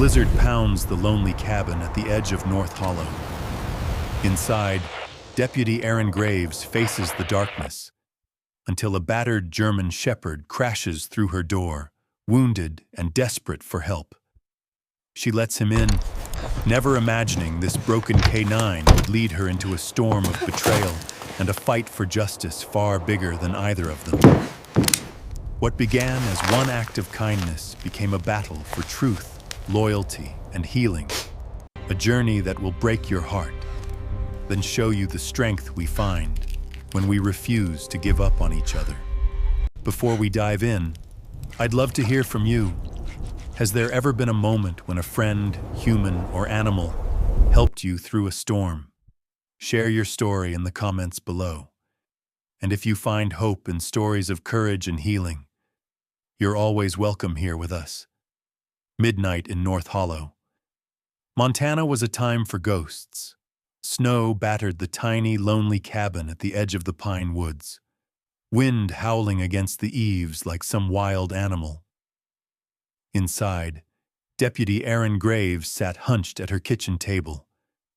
blizzard pounds the lonely cabin at the edge of North Hollow. Inside, Deputy Aaron Graves faces the darkness until a battered German shepherd crashes through her door, wounded and desperate for help. She lets him in, never imagining this broken K9 would lead her into a storm of betrayal and a fight for justice far bigger than either of them. What began as one act of kindness became a battle for truth, loyalty, and healing, a journey that will break your heart, then show you the strength we find when we refuse to give up on each other. Before we dive in, I'd love to hear from you. Has there ever been a moment when a friend, human, or animal helped you through a storm? Share your story in the comments below. And if you find hope in stories of courage and healing, you're always welcome here with us. Midnight in North Hollow. Montana was a time for ghosts. Snow battered the tiny, lonely cabin at the edge of the pine woods, wind howling against the eaves like some wild animal. Inside, Deputy Aaron Graves sat hunched at her kitchen table,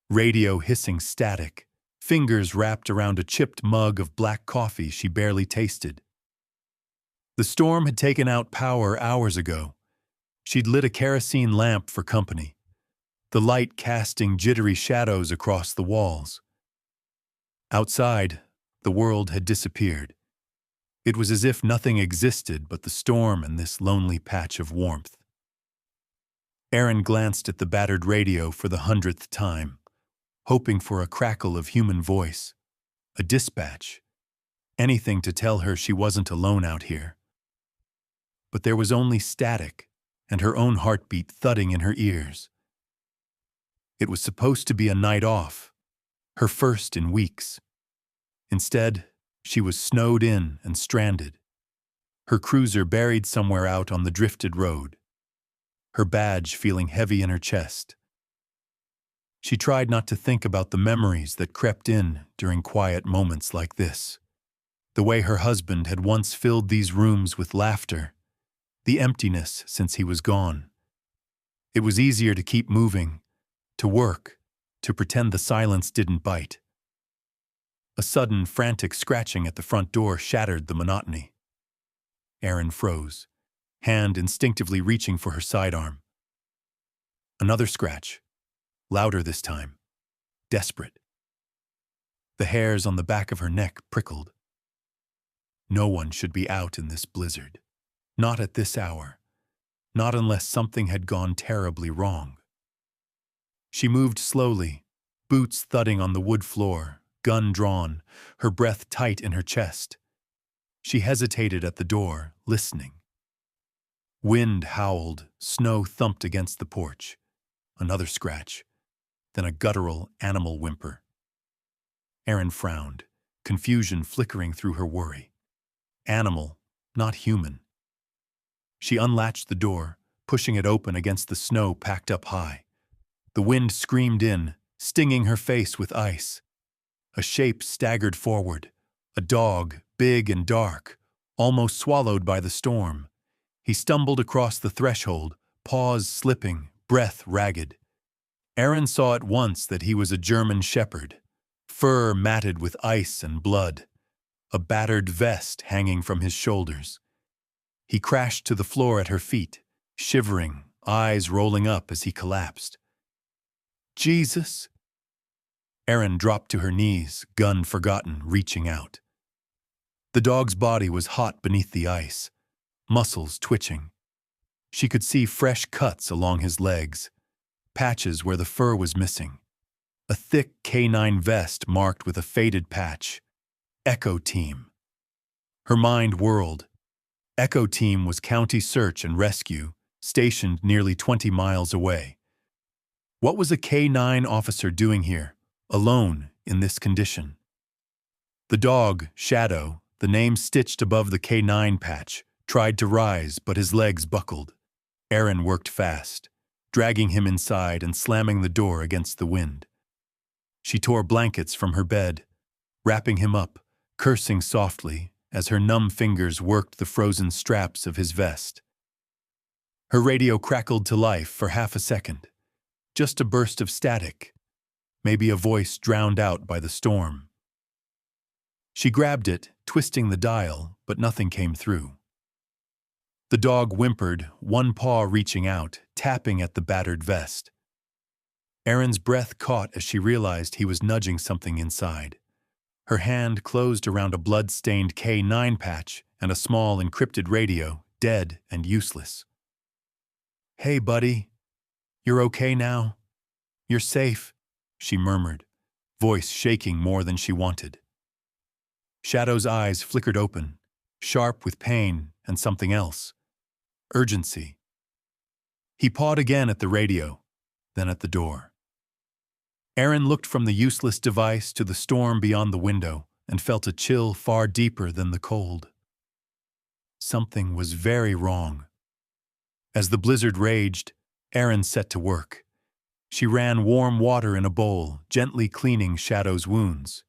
radio hissing static, fingers wrapped around a chipped mug of black coffee she barely tasted. The storm had taken out power hours ago. She'd lit a kerosene lamp for company, the light casting jittery shadows across the walls. Outside, the world had disappeared. It was as if nothing existed but the storm and this lonely patch of warmth. Aaron glanced at the battered radio for the 100th time, hoping for a crackle of human voice, a dispatch, anything to tell her she wasn't alone out here. But there was only static and her own heartbeat thudding in her ears. It was supposed to be a night off, her first in weeks. Instead, she was snowed in and stranded, her cruiser buried somewhere out on the drifted road, her badge feeling heavy in her chest. She tried not to think about the memories that crept in during quiet moments like this, the way her husband had once filled these rooms with laughter, the emptiness since he was gone. It was easier to keep moving, to work, to pretend the silence didn't bite. A sudden, frantic scratching at the front door shattered the monotony. Aaron froze, hand instinctively reaching for her sidearm. Another scratch, louder this time, desperate. The hairs on the back of her neck prickled. No one should be out in this blizzard. Not at this hour. Not unless something had gone terribly wrong. She moved slowly, boots thudding on the wood floor, gun drawn, her breath tight in her chest. She hesitated at the door, listening. Wind howled, snow thumped against the porch. Another scratch, then a guttural animal whimper. Aaron frowned, confusion flickering through her worry. Animal, not human. She unlatched the door, pushing it open against the snow packed up high. The wind screamed in, stinging her face with ice. A shape staggered forward, a dog, big and dark, almost swallowed by the storm. He stumbled across the threshold, paws slipping, breath ragged. Aaron saw at once that he was a German shepherd, fur matted with ice and blood, a battered vest hanging from his shoulders. He crashed to the floor at her feet, shivering, eyes rolling up as he collapsed. Jesus! Aaron dropped to her knees, gun forgotten, reaching out. The dog's body was hot beneath the ice, muscles twitching. She could see fresh cuts along his legs, patches where the fur was missing. A thick K9 vest marked with a faded patch. Echo Team. Her mind whirled. Echo Team was County Search and Rescue, stationed nearly 20 miles away. What was a K9 officer doing here, alone, in this condition? The dog, Shadow, the name stitched above the K9 patch, tried to rise, but his legs buckled. Aaron worked fast, dragging him inside and slamming the door against the wind. She tore blankets from her bed, wrapping him up, cursing softly as her numb fingers worked the frozen straps of his vest. Her radio crackled to life for half a second. Just a burst of static, maybe a voice drowned out by the storm. She grabbed it, twisting the dial, but nothing came through. The dog whimpered, one paw reaching out, tapping at the battered vest. Erin's breath caught as she realized he was nudging something inside. Her hand closed around a blood-stained K9 patch and a small encrypted radio, dead and useless. "Hey, buddy. You're okay now? You're safe," she murmured, voice shaking more than she wanted. Shadow's eyes flickered open, sharp with pain and something else. Urgency. He pawed again at the radio, then at the door. Erin looked from the useless device to the storm beyond the window and felt a chill far deeper than the cold. Something was very wrong. As the blizzard raged, Erin set to work. She ran warm water in a bowl, gently cleaning Shadow's wounds.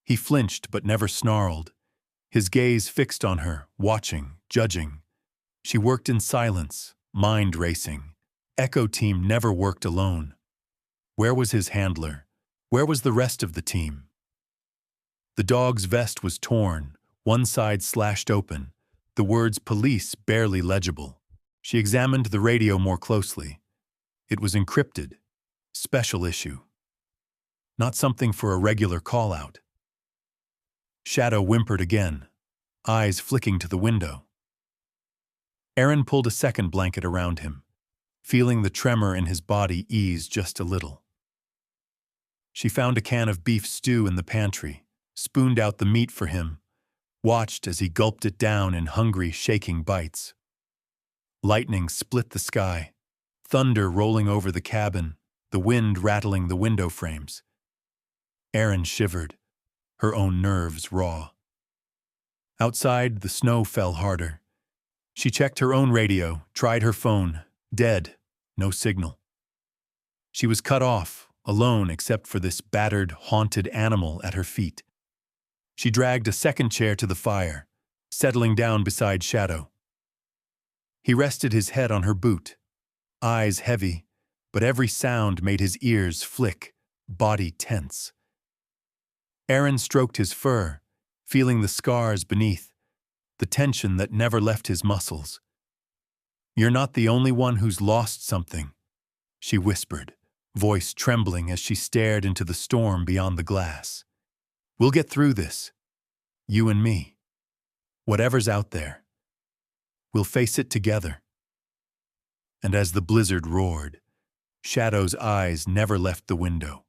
He flinched but never snarled, his gaze fixed on her, watching, judging. She worked in silence, mind racing. Echo Team never worked alone. Where was his handler? Where was the rest of the team? The dog's vest was torn, one side slashed open, the words police barely legible. She examined the radio more closely. It was encrypted. Special issue. Not something for a regular call-out. Shadow whimpered again, eyes flicking to the window. Erin pulled a second blanket around him, feeling the tremor in his body ease just a little. She found a can of beef stew in the pantry, spooned out the meat for him, watched as he gulped it down in hungry, shaking bites. Lightning split the sky, thunder rolling over the cabin, the wind rattling the window frames. Erin shivered, her own nerves raw. Outside, the snow fell harder. She checked her own radio, tried her phone. Dead, no signal. She was cut off, alone except for this battered, haunted animal at her feet. She dragged a second chair to the fire, settling down beside Shadow. He rested his head on her boot, eyes heavy, but every sound made his ears flick, body tense. Erin stroked his fur, feeling the scars beneath, the tension that never left his muscles. "You're not the only one who's lost something," she whispered, voice trembling as she stared into the storm beyond the glass. "We'll get through this. You and me. Whatever's out there. We'll face it together." And as the blizzard roared, Shadow's eyes never left the window,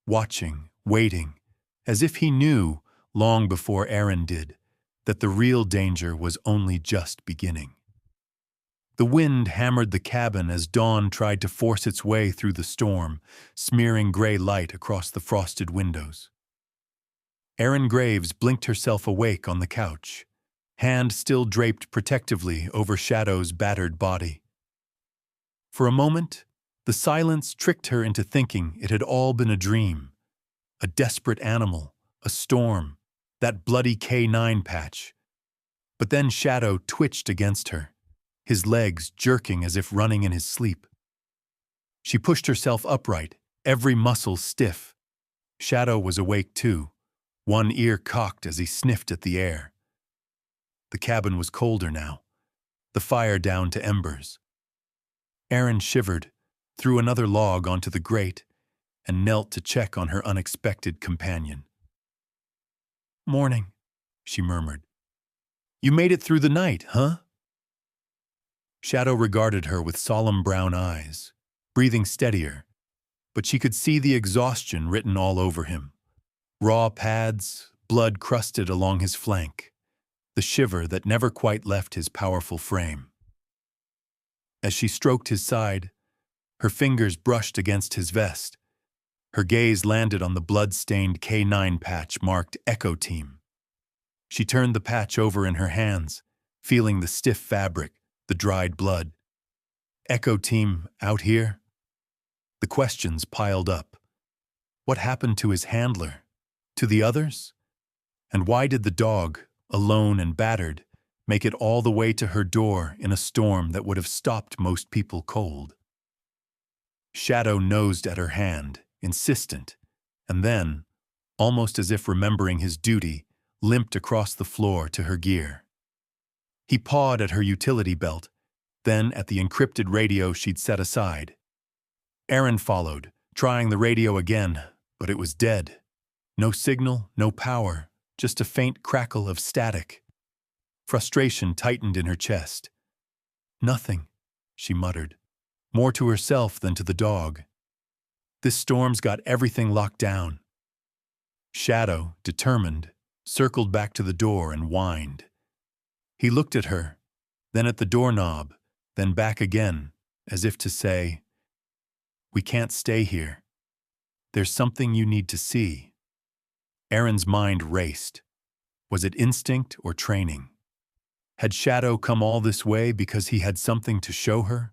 watching, waiting, as if he knew, long before Erin did, that the real danger was only just beginning. The wind hammered the cabin as dawn tried to force its way through the storm, smearing gray light across the frosted windows. Erin Graves blinked herself awake on the couch, hand still draped protectively over Shadow's battered body. For a moment, the silence tricked her into thinking it had all been a dream. A desperate animal, a storm, that bloody K9 patch. But then Shadow twitched against her, his legs jerking as if running in his sleep. She pushed herself upright, every muscle stiff. Shadow was awake too, one ear cocked as he sniffed at the air. The cabin was colder now, the fire down to embers. Erin shivered, threw another log onto the grate, and knelt to check on her unexpected companion. "Morning," she murmured. "You made it through the night, huh?" Shadow regarded her with solemn brown eyes, breathing steadier, but she could see the exhaustion written all over him. Raw pads, blood crusted along his flank, the shiver that never quite left his powerful frame. As she stroked his side, her fingers brushed against his vest. Her gaze landed on the blood-stained K9 patch marked Echo Team. She turned the patch over in her hands, feeling the stiff fabric, the dried blood. "Echo Team out here?" The questions piled up. What happened to his handler? To the others? And why did the dog, alone and battered, make it all the way to her door in a storm that would have stopped most people cold. Shadow nosed at her hand, insistent, and then, almost as if remembering his duty, limped across the floor to her gear. He pawed at her utility belt, then at the encrypted radio she'd set aside. Aaron followed, trying the radio again, but it was dead. No signal, no power, just a faint crackle of static. Frustration tightened in her chest. "Nothing," she muttered, more to herself than to the dog. "This storm's got everything locked down." Shadow, determined, circled back to the door and whined. He looked at her, then at the doorknob, then back again, as if to say, "We can't stay here. There's something you need to see." Aaron's mind raced. Was it instinct or training? Had Shadow come all this way because he had something to show her,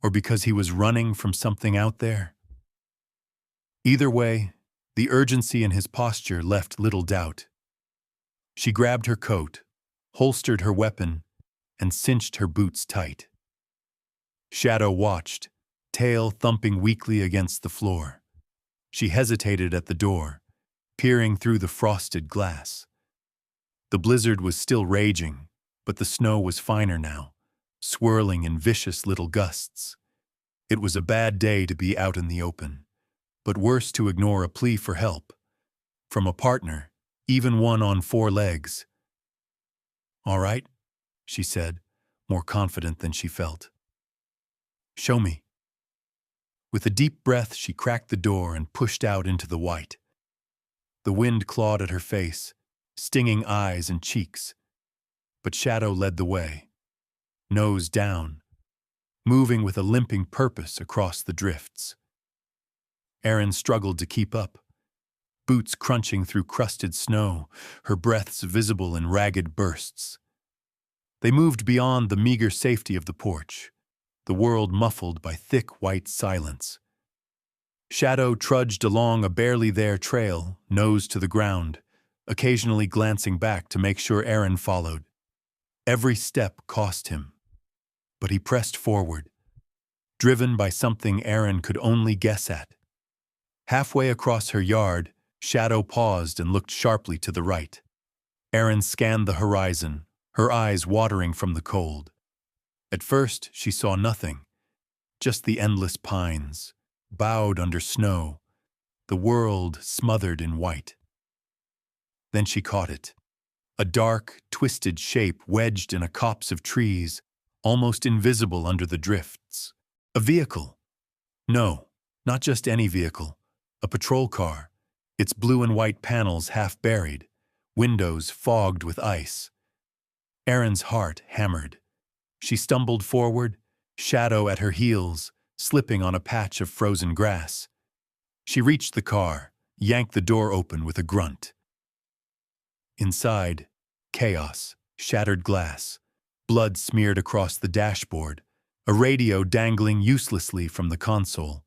or because he was running from something out there? Either way, the urgency in his posture left little doubt. She grabbed her coat, holstered her weapon, and cinched her boots tight. Shadow watched, tail thumping weakly against the floor. She hesitated at the door, peering through the frosted glass. The blizzard was still raging, but the snow was finer now, swirling in vicious little gusts. It was a bad day to be out in the open, but worse to ignore a plea for help. From a partner, even one on 4 legs. "All right," she said, more confident than she felt. "Show me." With a deep breath, she cracked the door and pushed out into the white. The wind clawed at her face, stinging eyes and cheeks. But Shadow led the way, nose down, moving with a limping purpose across the drifts. Aaron struggled to keep up, boots crunching through crusted snow, her breaths visible in ragged bursts. They moved beyond the meager safety of the porch, the world muffled by thick white silence. Shadow trudged along a barely there trail, nose to the ground, occasionally glancing back to make sure Aaron followed. Every step cost him, but he pressed forward, driven by something Aaron could only guess at. Halfway across her yard, Shadow paused and looked sharply to the right. Aaron scanned the horizon, her eyes watering from the cold. At first, she saw nothing, just the endless pines, bowed under snow, the world smothered in white. Then she caught it. A dark, twisted shape wedged in a copse of trees, almost invisible under the drifts. A vehicle. No, not just any vehicle. A patrol car, its blue and white panels half buried, windows fogged with ice. Aaron's heart hammered. She stumbled forward, Shadow at her heels, slipping on a patch of frozen grass. She reached the car, yanked the door open with a grunt. Inside, chaos, shattered glass, blood smeared across the dashboard, a radio dangling uselessly from the console.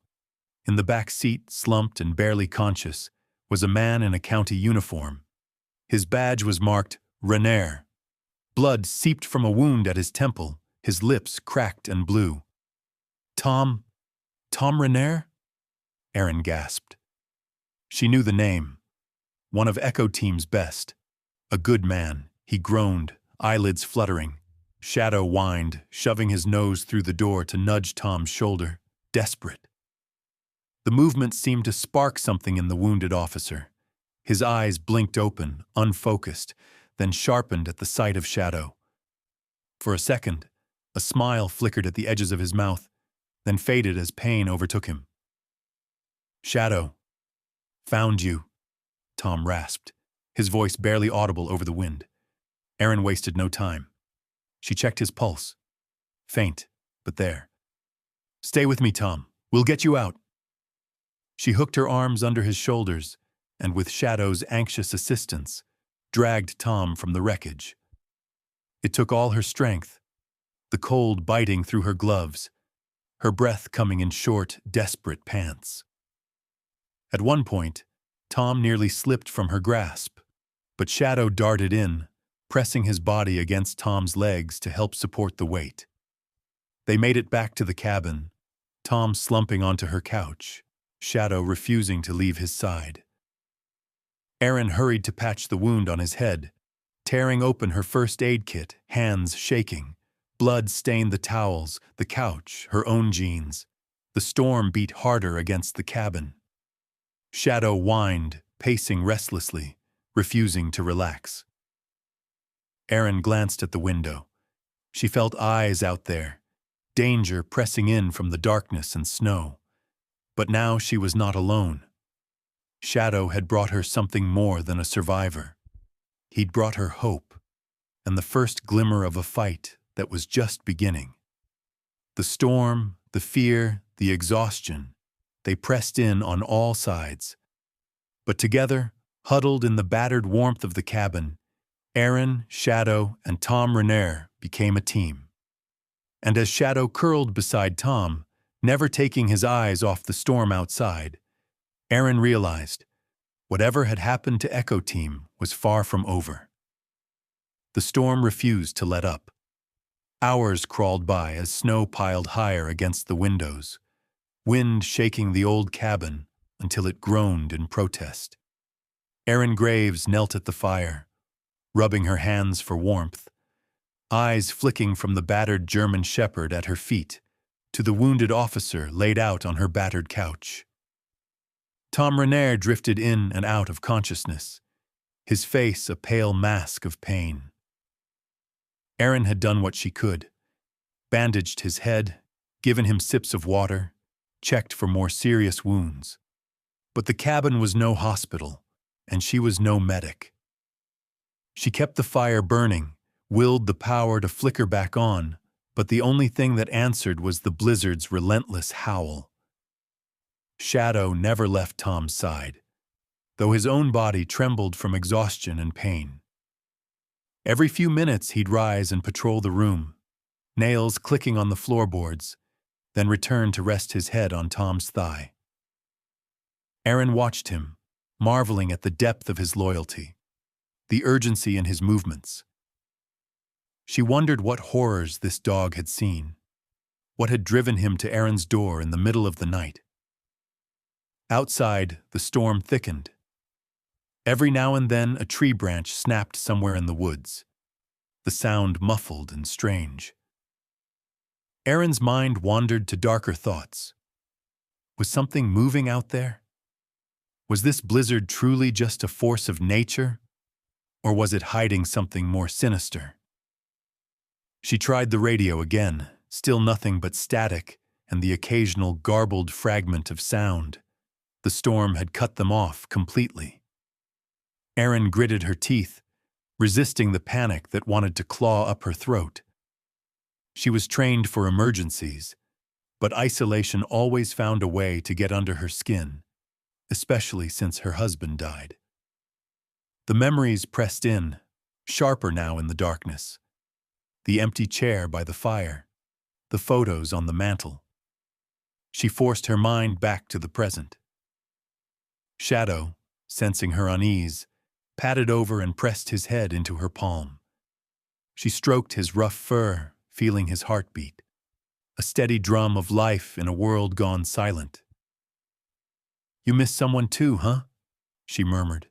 In the back seat, slumped and barely conscious, was a man in a county uniform. His badge was marked Renair. Blood seeped from a wound at his temple, his lips cracked and blue. Tom Renair?" Aaron gasped. She knew the name. One of Echo Team's best. A good man, he groaned, eyelids fluttering. Shadow whined, shoving his nose through the door to nudge Tom's shoulder, desperate. The movement seemed to spark something in the wounded officer. His eyes blinked open, unfocused, then sharpened at the sight of Shadow. For a second, a smile flickered at the edges of his mouth, then faded as pain overtook him. "Shadow. Found you," Tom rasped, his voice barely audible over the wind. Aaron wasted no time. She checked his pulse. Faint, but there. "Stay with me, Tom. We'll get you out." She hooked her arms under his shoulders and, with Shadow's anxious assistance, dragged Tom from the wreckage. It took all her strength, the cold biting through her gloves, her breath coming in short, desperate pants. At one point, Tom nearly slipped from her grasp, but Shadow darted in, pressing his body against Tom's legs to help support the weight. They made it back to the cabin, Tom slumping onto her couch, Shadow refusing to leave his side. Aaron hurried to patch the wound on his head, tearing open her first aid kit, hands shaking. Blood stained the towels, the couch, her own jeans. The storm beat harder against the cabin. Shadow whined, pacing restlessly, refusing to relax. Aaron glanced at the window. She felt eyes out there, danger pressing in from the darkness and snow. But now she was not alone. Shadow had brought her something more than a survivor. He'd brought her hope, and the first glimmer of a fight that was just beginning. The storm, the fear, the exhaustion, they pressed in on all sides. But together, huddled in the battered warmth of the cabin, Aaron, Shadow, and Tom Renaer became a team. And as Shadow curled beside Tom, never taking his eyes off the storm outside, Aaron realized whatever had happened to Echo Team was far from over. The storm refused to let up. Hours crawled by as snow piled higher against the windows, wind shaking the old cabin until it groaned in protest. Erin Graves knelt at the fire, rubbing her hands for warmth, eyes flicking from the battered German shepherd at her feet to the wounded officer laid out on her battered couch. Tom Renaer drifted in and out of consciousness, his face a pale mask of pain. Erin had done what she could, bandaged his head, given him sips of water, checked for more serious wounds. But the cabin was no hospital, and she was no medic. She kept the fire burning, willed the power to flicker back on, but the only thing that answered was the blizzard's relentless howl. Shadow never left Tom's side, though his own body trembled from exhaustion and pain. Every few minutes he'd rise and patrol the room, nails clicking on the floorboards, then return to rest his head on Tom's thigh. Aaron watched him, marveling at the depth of his loyalty, the urgency in his movements. She wondered what horrors this dog had seen, what had driven him to Aaron's door in the middle of the night. Outside, the storm thickened. Every now and then, a tree branch snapped somewhere in the woods, the sound muffled and strange. Aaron's mind wandered to darker thoughts. Was something moving out there? Was this blizzard truly just a force of nature, or was it hiding something more sinister? She tried the radio again, still nothing but static and the occasional garbled fragment of sound. The storm had cut them off completely. Aaron gritted her teeth, resisting the panic that wanted to claw up her throat. She was trained for emergencies, but isolation always found a way to get under her skin, especially since her husband died. The memories pressed in, sharper now in the darkness. The empty chair by the fire, the photos on the mantel. She forced her mind back to the present. Shadow, sensing her unease, patted over and pressed his head into her palm. She stroked his rough fur, feeling his heartbeat, a steady drum of life in a world gone silent. "You miss someone too, huh?" she murmured.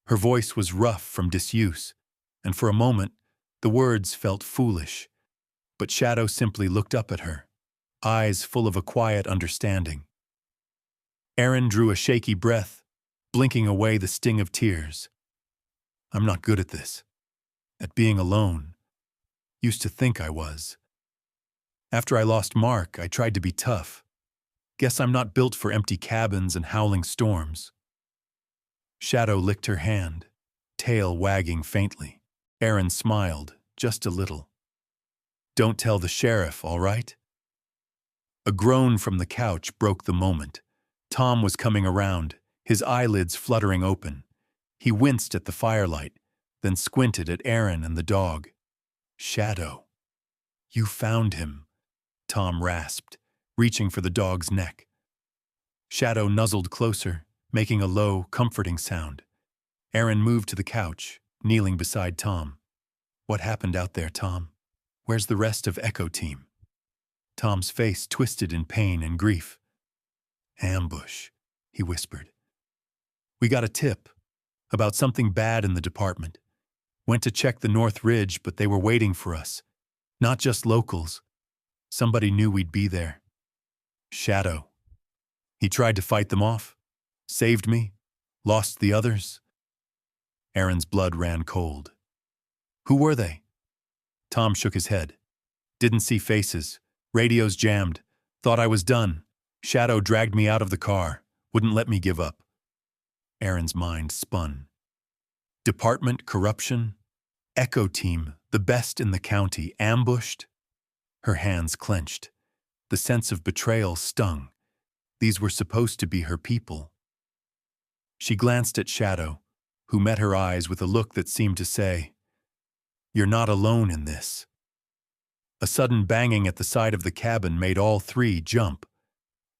Her voice was rough from disuse, and for a moment, the words felt foolish. But Shadow simply looked up at her, eyes full of a quiet understanding. Aaron drew a shaky breath, blinking away the sting of tears. "I'm not good at this. At being alone. Used to think I was. After I lost Mark, I tried to be tough. Guess I'm not built for empty cabins and howling storms." Shadow licked her hand, tail wagging faintly. Aaron smiled, just a little. "Don't tell the sheriff, all right?" A groan from the couch broke the moment. Tom was coming around, his eyelids fluttering open. He winced at the firelight, then squinted at Aaron and the dog. "Shadow, you found him," Tom rasped, reaching for the dog's neck. Shadow nuzzled closer, making a low, comforting sound. Aaron moved to the couch, kneeling beside Tom. What happened out there, Tom? Where's the rest of Echo Team? Tom's face twisted in pain and grief. Ambush, he whispered. We got a tip about something bad in the department. Went to check the North Ridge, but they were waiting for us. Not just locals. Somebody knew we'd be there. Shadow. He tried to fight them off. Saved me. Lost the others. Aaron's blood ran cold. Who were they? Tom shook his head. Didn't see faces. Radios jammed. Thought I was done. Shadow dragged me out of the car. Wouldn't let me give up. Aaron's mind spun. Department corruption? Echo Team, the best in the county, ambushed? Her hands clenched. The sense of betrayal stung. These were supposed to be her people. She glanced at Shadow, who met her eyes with a look that seemed to say, "You're not alone in this." A sudden banging at the side of the cabin made all three jump.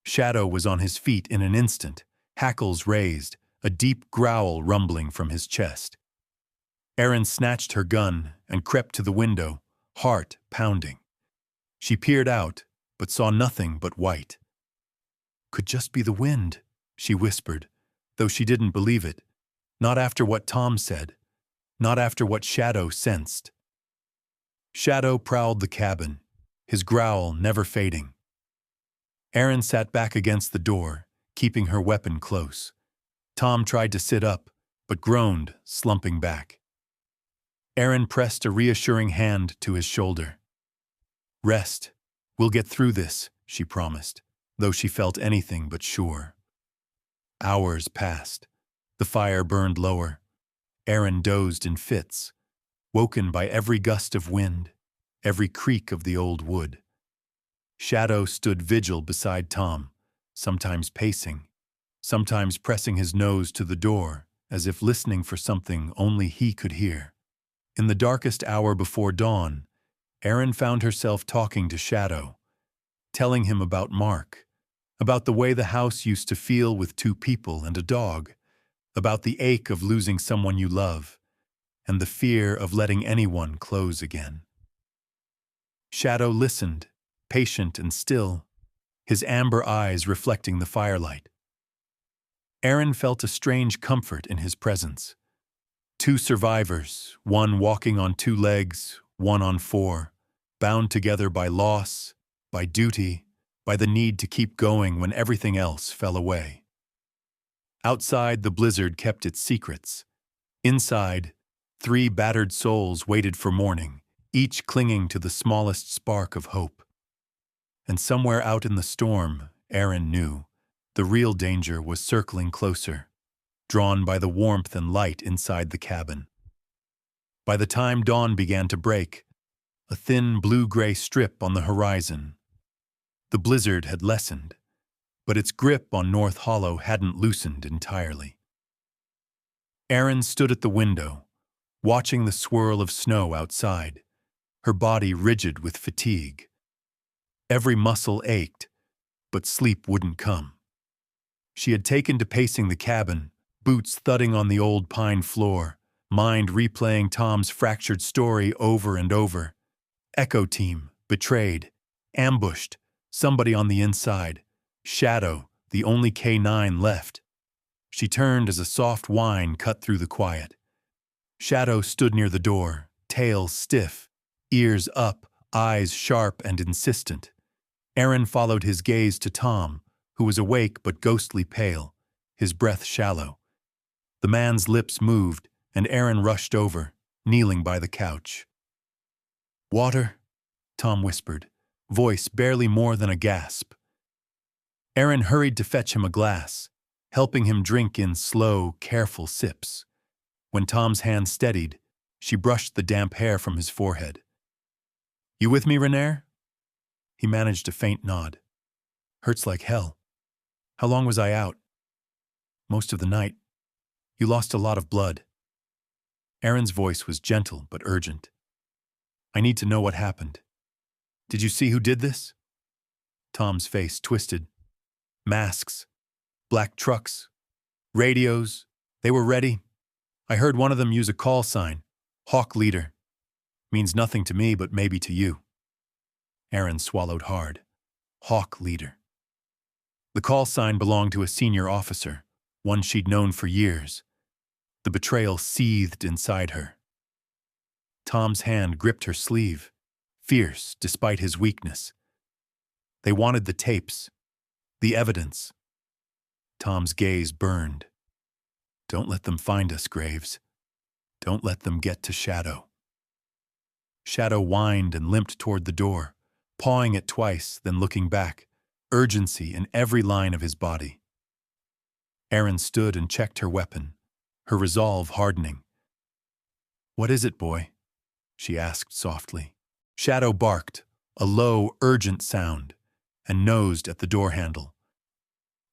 Shadow was on his feet in an instant, hackles raised, a deep growl rumbling from his chest. Aaron snatched her gun and crept to the window, heart pounding. She peered out, but saw nothing but white. Could just be the wind, she whispered, though she didn't believe it. Not after what Tom said. Not after what Shadow sensed. Shadow prowled the cabin, his growl never fading. Aaron sat back against the door, keeping her weapon close. Tom tried to sit up, but groaned, slumping back. Aaron pressed a reassuring hand to his shoulder. Rest. We'll get through this, she promised, though she felt anything but sure. Hours passed. The fire burned lower. Aaron dozed in fits, woken by every gust of wind, every creak of the old wood. Shadow stood vigil beside Tom, sometimes pacing, sometimes pressing his nose to the door, as if listening for something only he could hear. In the darkest hour before dawn, Aaron found herself talking to Shadow, telling him about Mark, about the way the house used to feel with two people and a dog, about the ache of losing someone you love, and the fear of letting anyone close again. Shadow listened, patient and still, his amber eyes reflecting the firelight. Aaron felt a strange comfort in his presence. Two survivors, one walking on two legs, one on four, bound together by loss, by duty, by the need to keep going when everything else fell away. Outside, the blizzard kept its secrets. Inside, three battered souls waited for morning, each clinging to the smallest spark of hope. And somewhere out in the storm, Aaron knew, the real danger was circling closer, drawn by the warmth and light inside the cabin. By the time dawn began to break, a thin blue-gray strip on the horizon. The blizzard had lessened, but its grip on North Hollow hadn't loosened entirely. Aaron stood at the window, watching the swirl of snow outside, her body rigid with fatigue. Every muscle ached, but sleep wouldn't come. She had taken to pacing the cabin, boots thudding on the old pine floor, mind replaying Tom's fractured story over and over. Echo Team, betrayed, ambushed, somebody on the inside. Shadow, the only K9 left. She turned as a soft whine cut through the quiet. Shadow stood near the door, tail stiff, ears up, eyes sharp and insistent. Aaron followed his gaze to Tom, who was awake but ghostly pale, his breath shallow. The man's lips moved, and Aaron rushed over, kneeling by the couch. "Water?" Tom whispered, voice barely more than a gasp. Aaron hurried to fetch him a glass, helping him drink in slow, careful sips. When Tom's hand steadied, she brushed the damp hair from his forehead. "You with me, Renair?" He managed a faint nod. "Hurts like hell. How long was I out?" "Most of the night. You lost a lot of blood." Aaron's voice was gentle but urgent. "I need to know what happened. Did you see who did this?" Tom's face twisted. "Masks. Black trucks. Radios. They were ready. I heard one of them use a call sign. Hawk Leader. Means nothing to me, but maybe to you. Aaron swallowed hard. Hawk leader. The call sign belonged to a senior officer, one she'd known for years. The betrayal seethed inside her. Tom's hand gripped her sleeve, fierce despite his weakness. They wanted the tapes, the evidence. Tom's gaze burned. Don't let them find us, Graves. Don't let them get to Shadow. Shadow whined and limped toward the door, pawing it twice, then looking back, urgency in every line of his body. Aaron stood and checked her weapon, her resolve hardening. "What is it, boy?" she asked softly. Shadow barked, a low, urgent sound, and nosed at the door handle.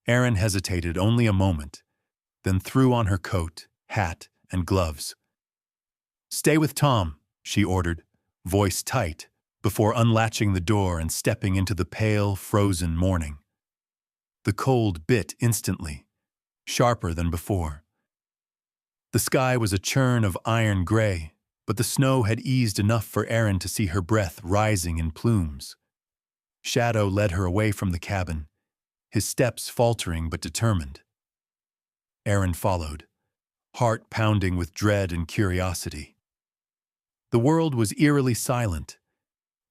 Aaron hesitated only a moment, then threw on her coat, hat, and gloves. "Stay with Tom," she ordered, voice tight, before unlatching the door and stepping into the pale, frozen morning. The cold bit instantly, sharper than before. The sky was a churn of iron gray, but the snow had eased enough for Aaron to see her breath rising in plumes. Shadow led her away from the cabin, his steps faltering but determined. Aaron followed, heart pounding with dread and curiosity. The world was eerily silent,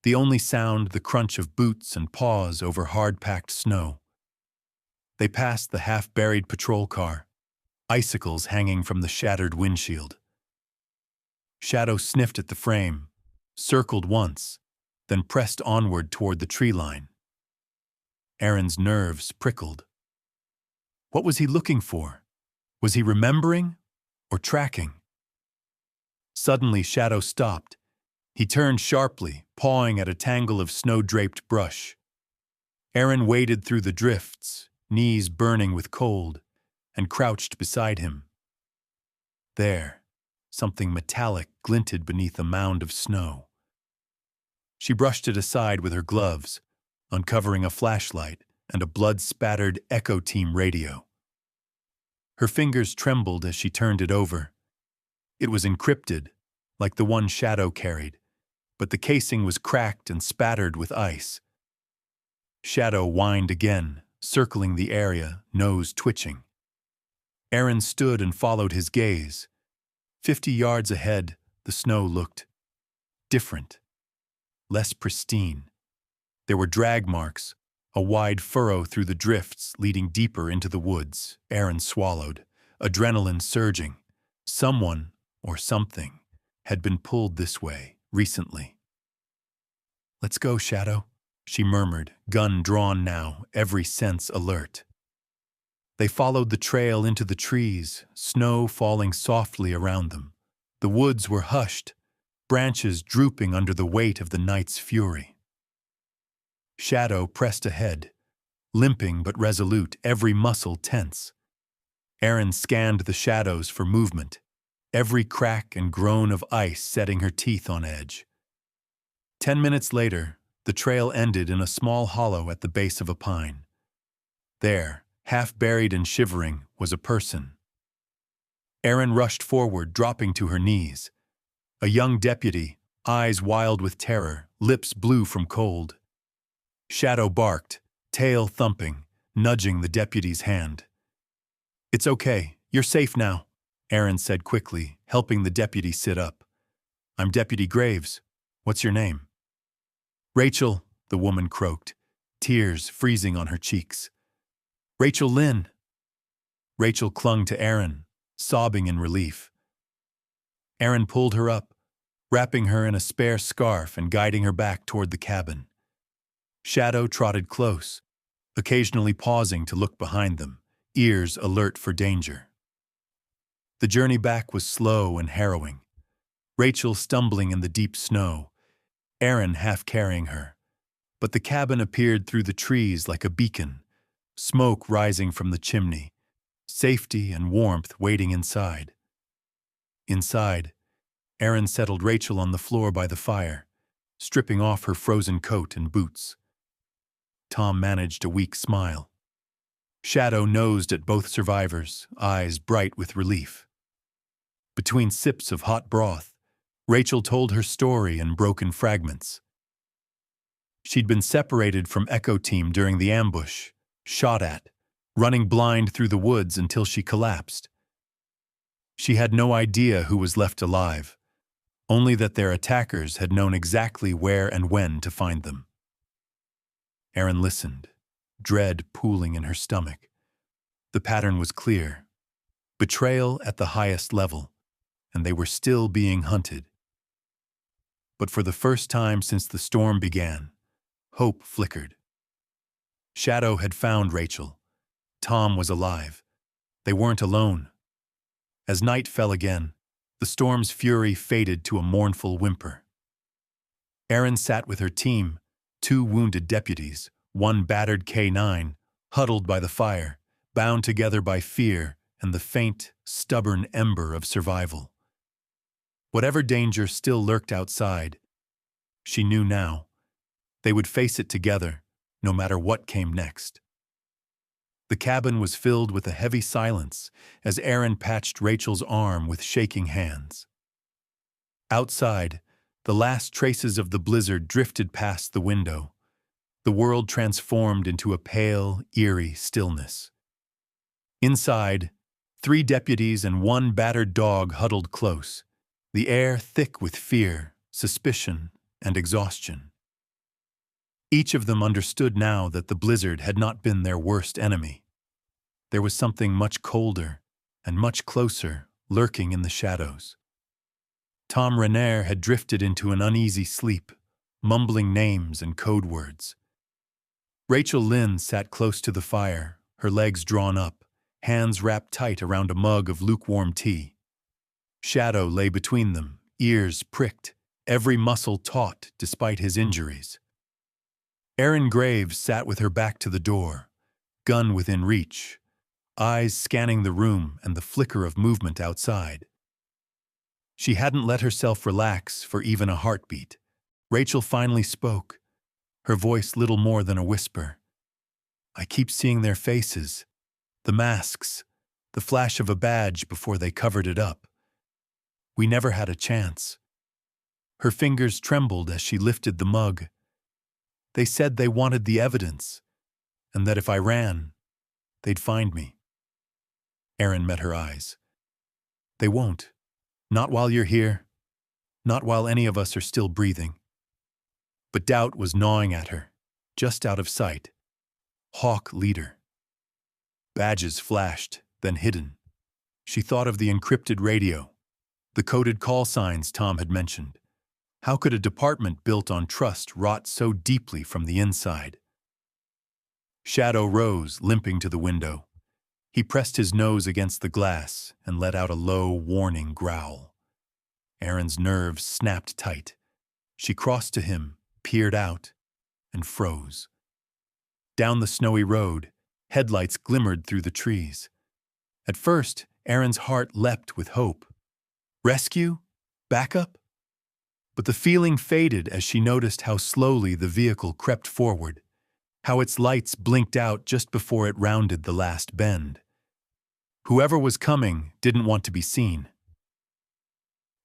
the only sound the crunch of boots and paws over hard-packed snow. They passed the half-buried patrol car, icicles hanging from the shattered windshield. Shadow sniffed at the frame, circled once, then pressed onward toward the tree line. Aaron's nerves prickled. What was he looking for? Was he remembering or tracking? Suddenly, Shadow stopped. He turned sharply, pawing at a tangle of snow-draped brush. Aaron waded through the drifts, knees burning with cold, and crouched beside him. There, something metallic glinted beneath a mound of snow. She brushed it aside with her gloves, uncovering a flashlight and a blood-spattered Echo Team radio. Her fingers trembled as she turned it over. It was encrypted, like the one Shadow carried, but the casing was cracked and spattered with ice. Shadow whined again, circling the area, nose twitching. Aaron stood and followed his gaze. 50 yards ahead, the snow looked different, less pristine. There were drag marks, a wide furrow through the drifts leading deeper into the woods. Aaron swallowed, adrenaline surging. Someone, or something, had been pulled this way recently. "Let's go, Shadow," she murmured, gun drawn now, every sense alert. They followed the trail into the trees, snow falling softly around them. The woods were hushed, branches drooping under the weight of the night's fury. Shadow pressed ahead, limping but resolute, every muscle tense. Aaron scanned the shadows for movement, every crack and groan of ice setting her teeth on edge. 10 minutes later, the trail ended in a small hollow at the base of a pine. There, half buried and shivering, was a person. Aaron rushed forward, dropping to her knees. A young deputy, eyes wild with terror, lips blue from cold. Shadow barked, tail thumping, nudging the deputy's hand. "It's okay, you're safe now," Aaron said quickly, helping the deputy sit up. "I'm Deputy Graves. What's your name?" "Rachel," the woman croaked, tears freezing on her cheeks. "Rachel Lynn." Rachel clung to Aaron, sobbing in relief. Aaron pulled her up, wrapping her in a spare scarf and guiding her back toward the cabin. Shadow trotted close, occasionally pausing to look behind them, ears alert for danger. The journey back was slow and harrowing. Rachel stumbling in the deep snow, Aaron half carrying her. But the cabin appeared through the trees like a beacon, smoke rising from the chimney, safety and warmth waiting inside. Inside, Aaron settled Rachel on the floor by the fire, stripping off her frozen coat and boots. Tom managed a weak smile. Shadow nosed at both survivors, eyes bright with relief. Between sips of hot broth, Rachel told her story in broken fragments. She'd been separated from Echo Team during the ambush, shot at, running blind through the woods until she collapsed. She had no idea who was left alive, only that their attackers had known exactly where and when to find them. Erin listened, dread pooling in her stomach. The pattern was clear. Betrayal at the highest level, and they were still being hunted. But for the first time since the storm began, hope flickered. Shadow had found Rachel. Tom was alive. They weren't alone. As night fell again, the storm's fury faded to a mournful whimper. Erin sat with her team, 2 wounded deputies, 1 battered K9, huddled by the fire, bound together by fear and the faint, stubborn ember of survival. Whatever danger still lurked outside, she knew now, they would face it together, no matter what came next. The cabin was filled with a heavy silence as Erin patched Rachel's arm with shaking hands. Outside, the last traces of the blizzard drifted past the window. The world transformed into a pale, eerie stillness. Inside, 3 deputies and 1 battered dog huddled close, the air thick with fear, suspicion, and exhaustion. Each of them understood now that the blizzard had not been their worst enemy. There was something much colder and much closer lurking in the shadows. Tom Renair had drifted into an uneasy sleep, mumbling names and code words. Rachel Lynn sat close to the fire, her legs drawn up, hands wrapped tight around a mug of lukewarm tea. Shadow lay between them, ears pricked, every muscle taut despite his injuries. Erin Graves sat with her back to the door, gun within reach, eyes scanning the room and the flicker of movement outside. She hadn't let herself relax for even a heartbeat. Rachel finally spoke, her voice little more than a whisper. "I keep seeing their faces, the masks, the flash of a badge before they covered it up. We never had a chance." Her fingers trembled as she lifted the mug. "They said they wanted the evidence, and that if I ran, they'd find me." Erin met her eyes. "They won't. Not while you're here. Not while any of us are still breathing." But doubt was gnawing at her, just out of sight. Hawk leader. Badges flashed, then hidden. She thought of the encrypted radio, the coded call signs Tom had mentioned. How could a department built on trust rot so deeply from the inside? Shadow rose, limping to the window. He pressed his nose against the glass and let out a low, warning growl. Erin's nerves snapped tight. She crossed to him, peered out, and froze. Down the snowy road, headlights glimmered through the trees. At first, Erin's heart leapt with hope. Rescue? Backup? But the feeling faded as she noticed how slowly the vehicle crept forward, how its lights blinked out just before it rounded the last bend. Whoever was coming didn't want to be seen.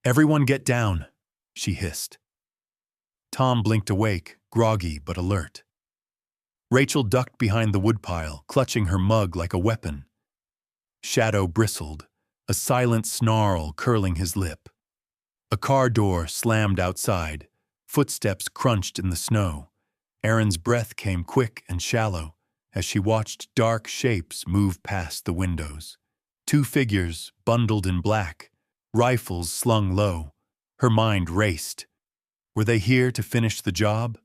"Everyone get down," she hissed. Tom blinked awake, groggy but alert. Rachel ducked behind the woodpile, clutching her mug like a weapon. Shadow bristled, a silent snarl curling his lip. A car door slammed outside, footsteps crunched in the snow. Erin's breath came quick and shallow as she watched dark shapes move past the windows. 2 figures, bundled in black, rifles slung low. Her mind raced. Were they here to finish the job?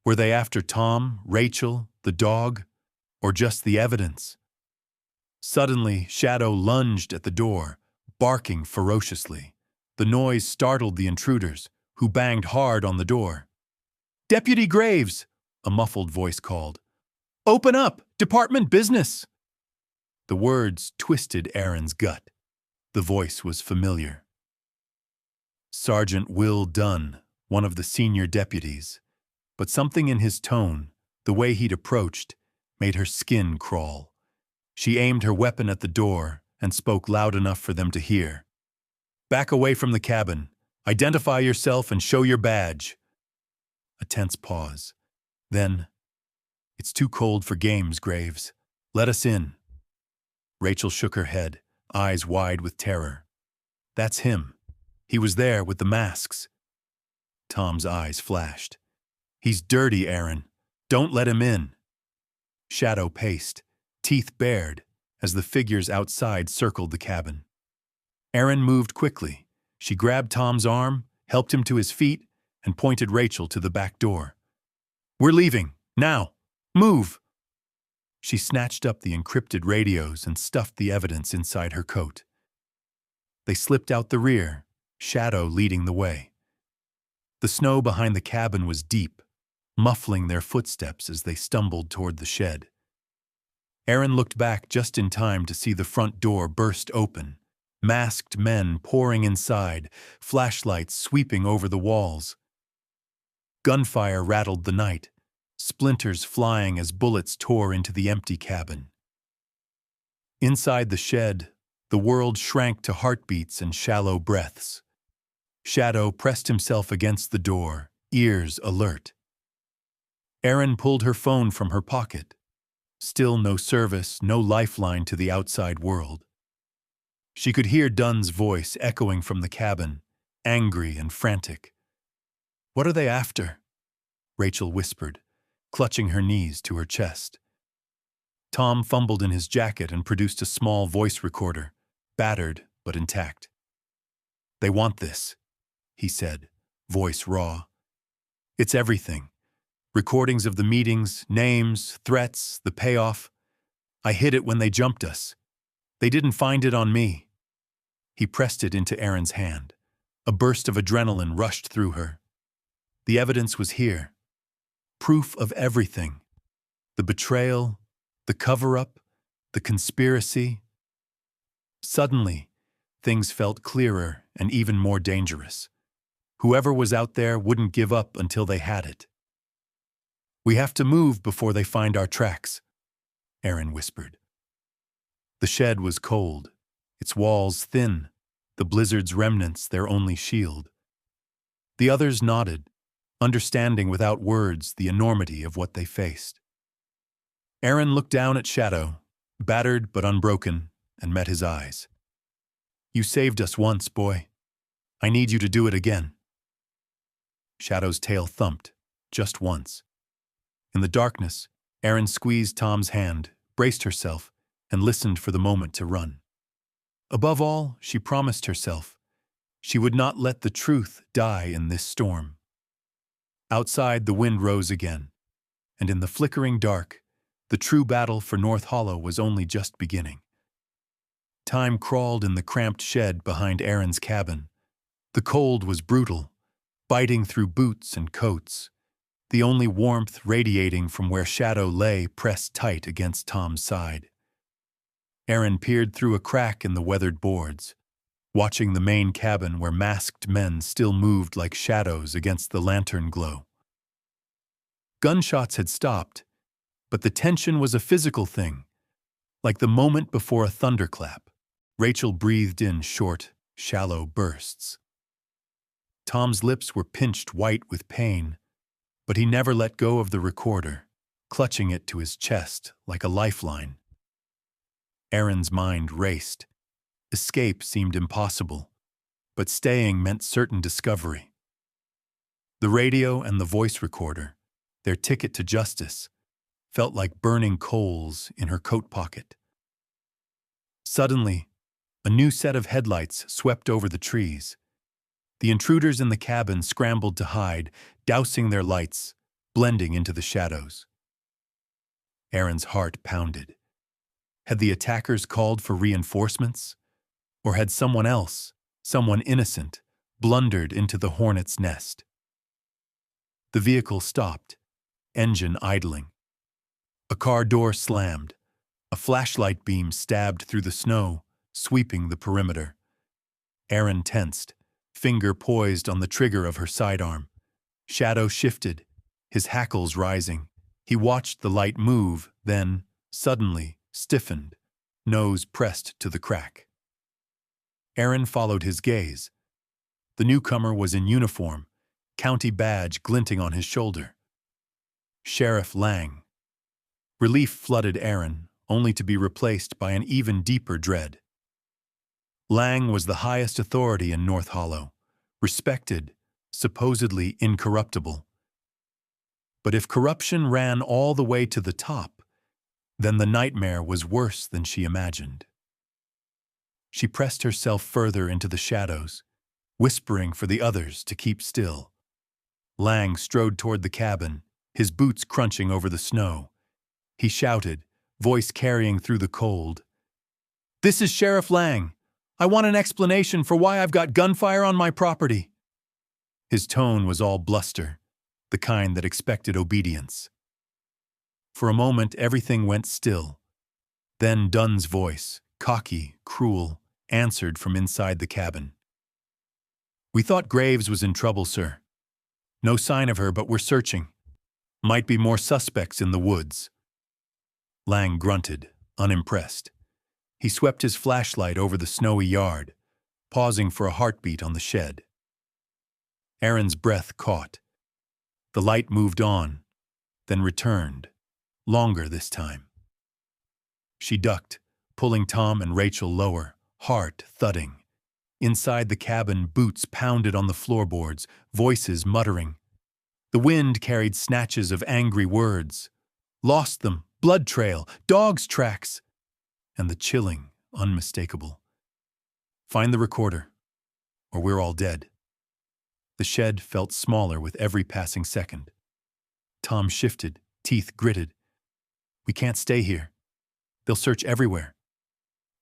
Were they after Tom, Rachel, the dog, or just the evidence? Suddenly, Shadow lunged at the door, barking ferociously. The noise startled the intruders, who banged hard on the door. "Deputy Graves!" a muffled voice called. "Open up! Department business!" The words twisted Erin's gut. The voice was familiar. Sergeant Will Dunn, one of the senior deputies, but something in his tone, the way he'd approached, made her skin crawl. She aimed her weapon at the door and spoke loud enough for them to hear. "Back away from the cabin. Identify yourself and show your badge. A tense pause. Then, it's too cold for games, Graves. Let us in. Rachel shook her head, eyes wide with terror. That's him. He was there with the masks. Tom's eyes flashed. He's dirty, Aaron. Don't let him in. Shadow paced, teeth bared, as the figures outside circled the cabin. Aaron moved quickly. She grabbed Tom's arm, helped him to his feet, and pointed Rachel to the back door. We're leaving. Now. Move! She snatched up the encrypted radios and stuffed the evidence inside her coat. They slipped out the rear, Shadow leading the way. The snow behind the cabin was deep, muffling their footsteps as they stumbled toward the shed. Aaron looked back just in time to see the front door burst open, masked men pouring inside, flashlights sweeping over the walls. Gunfire rattled the night, splinters flying as bullets tore into the empty cabin. Inside the shed, the world shrank to heartbeats and shallow breaths. Shadow pressed himself against the door, ears alert. Aaron pulled her phone from her pocket. Still no service, no lifeline to the outside world. She could hear Dunn's voice echoing from the cabin, angry and frantic. What are they after? Rachel whispered, clutching her knees to her chest. Tom fumbled in his jacket and produced a small voice recorder, battered but intact. They want this, he said, voice raw. It's everything. Recordings of the meetings, names, threats, the payoff. I hid it when they jumped us. They didn't find it on me. He pressed it into Aaron's hand. A burst of adrenaline rushed through her. The evidence was here. Proof of everything. The betrayal, the cover-up, the conspiracy. Suddenly, things felt clearer and even more dangerous. Whoever was out there wouldn't give up until they had it. We have to move before they find our tracks, Aaron whispered. The shed was cold, its walls thin, the blizzard's remnants their only shield. The others nodded, understanding without words the enormity of what they faced. Aaron looked down at Shadow, battered but unbroken, and met his eyes. You saved us once, boy. I need you to do it again. Shadow's tail thumped, just once. In the darkness, Aaron squeezed Tom's hand, braced herself, and listened for the moment to run. Above all, she promised herself, she would not let the truth die in this storm. Outside, the wind rose again, and in the flickering dark, the true battle for North Hollow was only just beginning. Time crawled in the cramped shed behind Aaron's cabin. The cold was brutal, biting through boots and coats, the only warmth radiating from where Shadow lay pressed tight against Tom's side. Aaron peered through a crack in the weathered boards, watching the main cabin where masked men still moved like shadows against the lantern glow. Gunshots had stopped, but the tension was a physical thing. Like the moment before a thunderclap, Rachel breathed in short, shallow bursts. Tom's lips were pinched white with pain, but he never let go of the recorder, clutching it to his chest like a lifeline. Aaron's mind raced. Escape seemed impossible, but staying meant certain discovery. The radio and the voice recorder, their ticket to justice, felt like burning coals in her coat pocket. Suddenly, a new set of headlights swept over the trees. The intruders in the cabin scrambled to hide, dousing their lights, blending into the shadows. Aaron's heart pounded. Had the attackers called for reinforcements? Or had someone else, someone innocent, blundered into the hornet's nest? The vehicle stopped, engine idling. A car door slammed. A flashlight beam stabbed through the snow, sweeping the perimeter. Aaron tensed, finger poised on the trigger of her sidearm. Shadow shifted, his hackles rising. He watched the light move, then, suddenly, stiffened, nose pressed to the crack. Aaron followed his gaze. The newcomer was in uniform, county badge glinting on his shoulder. Sheriff Lang. Relief flooded Aaron, only to be replaced by an even deeper dread. Lang was the highest authority in North Hollow, respected, supposedly incorruptible. But if corruption ran all the way to the top, then the nightmare was worse than she imagined. She pressed herself further into the shadows, whispering for the others to keep still. Lang strode toward the cabin, his boots crunching over the snow. He shouted, voice carrying through the cold. "This is Sheriff Lang. I want an explanation for why I've got gunfire on my property." His tone was all bluster, the kind that expected obedience. For a moment, everything went still. Then Dunn's voice, cocky, cruel, answered from inside the cabin. "We thought Graves was in trouble, sir. No sign of her, but we're searching. Might be more suspects in the woods." Lang grunted, unimpressed. He swept his flashlight over the snowy yard, pausing for a heartbeat on the shed. Aaron's breath caught. The light moved on, then returned, longer this time. She ducked, pulling Tom and Rachel lower, heart thudding. Inside the cabin, boots pounded on the floorboards, voices muttering. The wind carried snatches of angry words. "Lost them, blood trail, dog's tracks," and the chilling, unmistakable. "Find the recorder, or we're all dead." The shed felt smaller with every passing second. Tom shifted, teeth gritted. "We can't stay here. They'll search everywhere.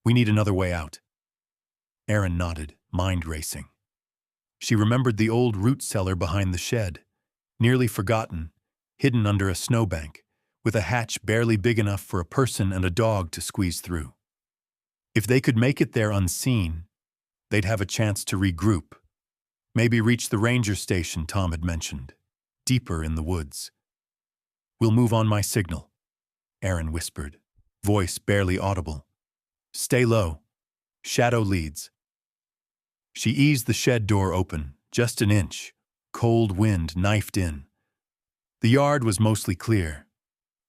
We need another way out." Aaron nodded, mind racing. She remembered the old root cellar behind the shed, nearly forgotten, hidden under a snowbank, with a hatch barely big enough for a person and a dog to squeeze through. If they could make it there unseen, they'd have a chance to regroup. Maybe reach the ranger station Tom had mentioned, deeper in the woods. "We'll move on my signal," Aaron whispered, voice barely audible. "Stay low. Shadow leads." She eased the shed door open, just an inch. Cold wind knifed in. The yard was mostly clear.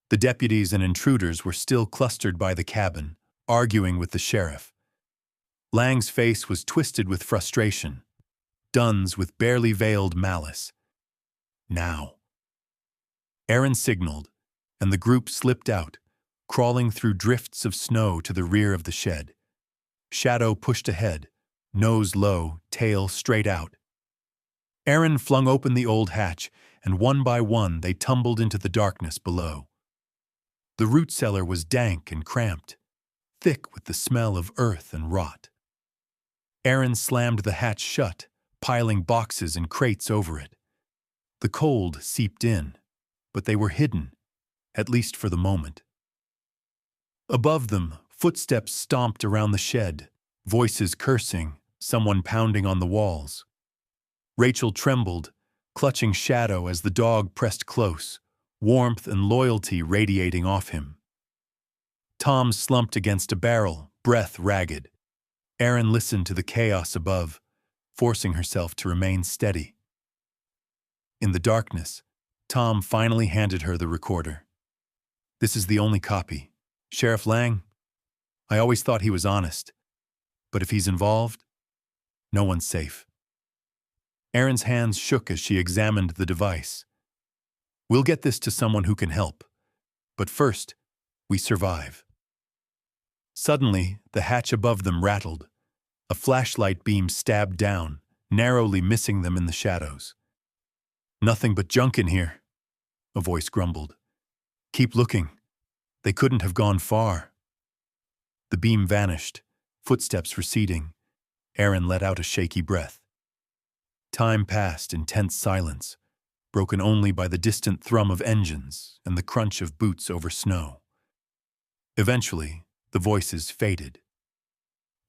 The deputies and intruders were still clustered by the cabin, arguing with the sheriff. Lang's face was twisted with frustration. Dunn's with barely veiled malice. Now. Aaron signaled, and the group slipped out, crawling through drifts of snow to the rear of the shed. Shadow pushed ahead, nose low, tail straight out. Aaron flung open the old hatch, and one by one they tumbled into the darkness below. The root cellar was dank and cramped, thick with the smell of earth and rot. Aaron slammed the hatch shut, piling boxes and crates over it. The cold seeped in, but they were hidden, at least for the moment. Above them, footsteps stomped around the shed, voices cursing, someone pounding on the walls. Rachel trembled, clutching Shadow as the dog pressed close, warmth and loyalty radiating off him. Tom slumped against a barrel, breath ragged. Aaron listened to the chaos above, forcing herself to remain steady. In the darkness, Tom finally handed her the recorder. "This is the only copy. Sheriff Lang, I always thought he was honest, but if he's involved, no one's safe." Aaron's hands shook as she examined the device. "We'll get this to someone who can help, but first, we survive." Suddenly, the hatch above them rattled. A flashlight beam stabbed down, narrowly missing them in the shadows. "Nothing but junk in here," a voice grumbled. "Keep looking. They couldn't have gone far." The beam vanished, footsteps receding. Aaron let out a shaky breath. Time passed in tense silence, broken only by the distant thrum of engines and the crunch of boots over snow. Eventually, the voices faded.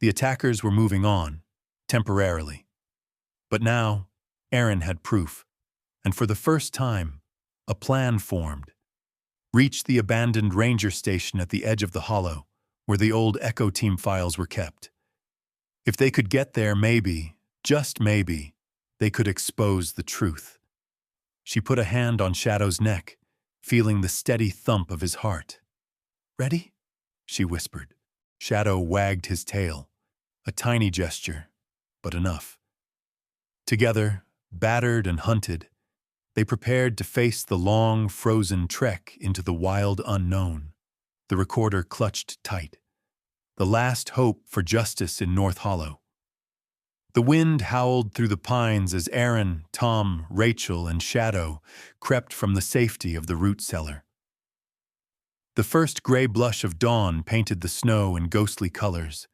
The attackers were moving on, temporarily. But now, Aaron had proof, and for the first time, a plan formed. Reach the abandoned ranger station at the edge of the hollow, where the old Echo Team files were kept. If they could get there, maybe, just maybe, They could expose the truth. She put a hand on Shadow's neck, feeling the steady thump of his heart. "Ready?" she whispered. Shadow wagged his tail, a tiny gesture, but enough. Together, battered and hunted, they prepared to face the long, frozen trek into the wild unknown. The recorder clutched tight. The last hope for justice in North Hollow. The wind howled through the pines as Aaron, Tom, Rachel, and Shadow crept from the safety of the root cellar. The first gray blush of dawn painted the snow in ghostly colors,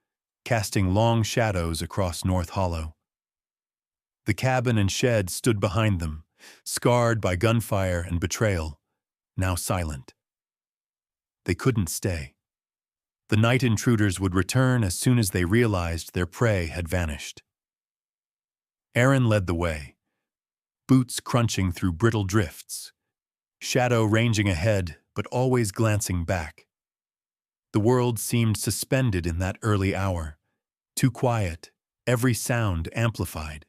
casting long shadows across North Hollow. The cabin and shed stood behind them, scarred by gunfire and betrayal, now silent. They couldn't stay. The night intruders would return as soon as they realized their prey had vanished. Aaron led the way, boots crunching through brittle drifts, Shadow ranging ahead but always glancing back. The world seemed suspended in that early hour, too quiet, every sound amplified.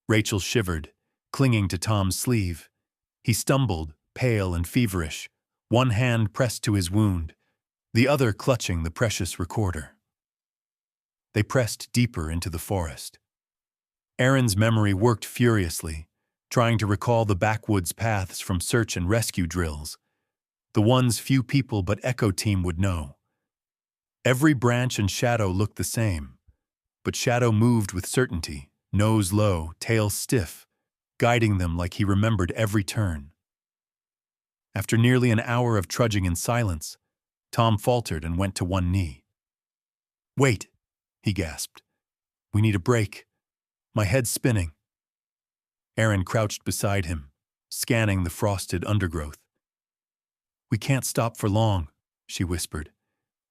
Rachel shivered, clinging to Tom's sleeve. He stumbled, pale and feverish, one hand pressed to his wound, the other clutching the precious recorder. They pressed deeper into the forest. Aaron's memory worked furiously, trying to recall the backwoods paths from search and rescue drills, the ones few people but Echo Team would know. Every branch and shadow looked the same, but Shadow moved with certainty, nose low, tail stiff, guiding them like he remembered every turn. After nearly an hour of trudging in silence, Tom faltered and went to one knee. "Wait," he gasped. "We need a break. My head's spinning." Aaron crouched beside him, scanning the frosted undergrowth. "We can't stop for long," she whispered.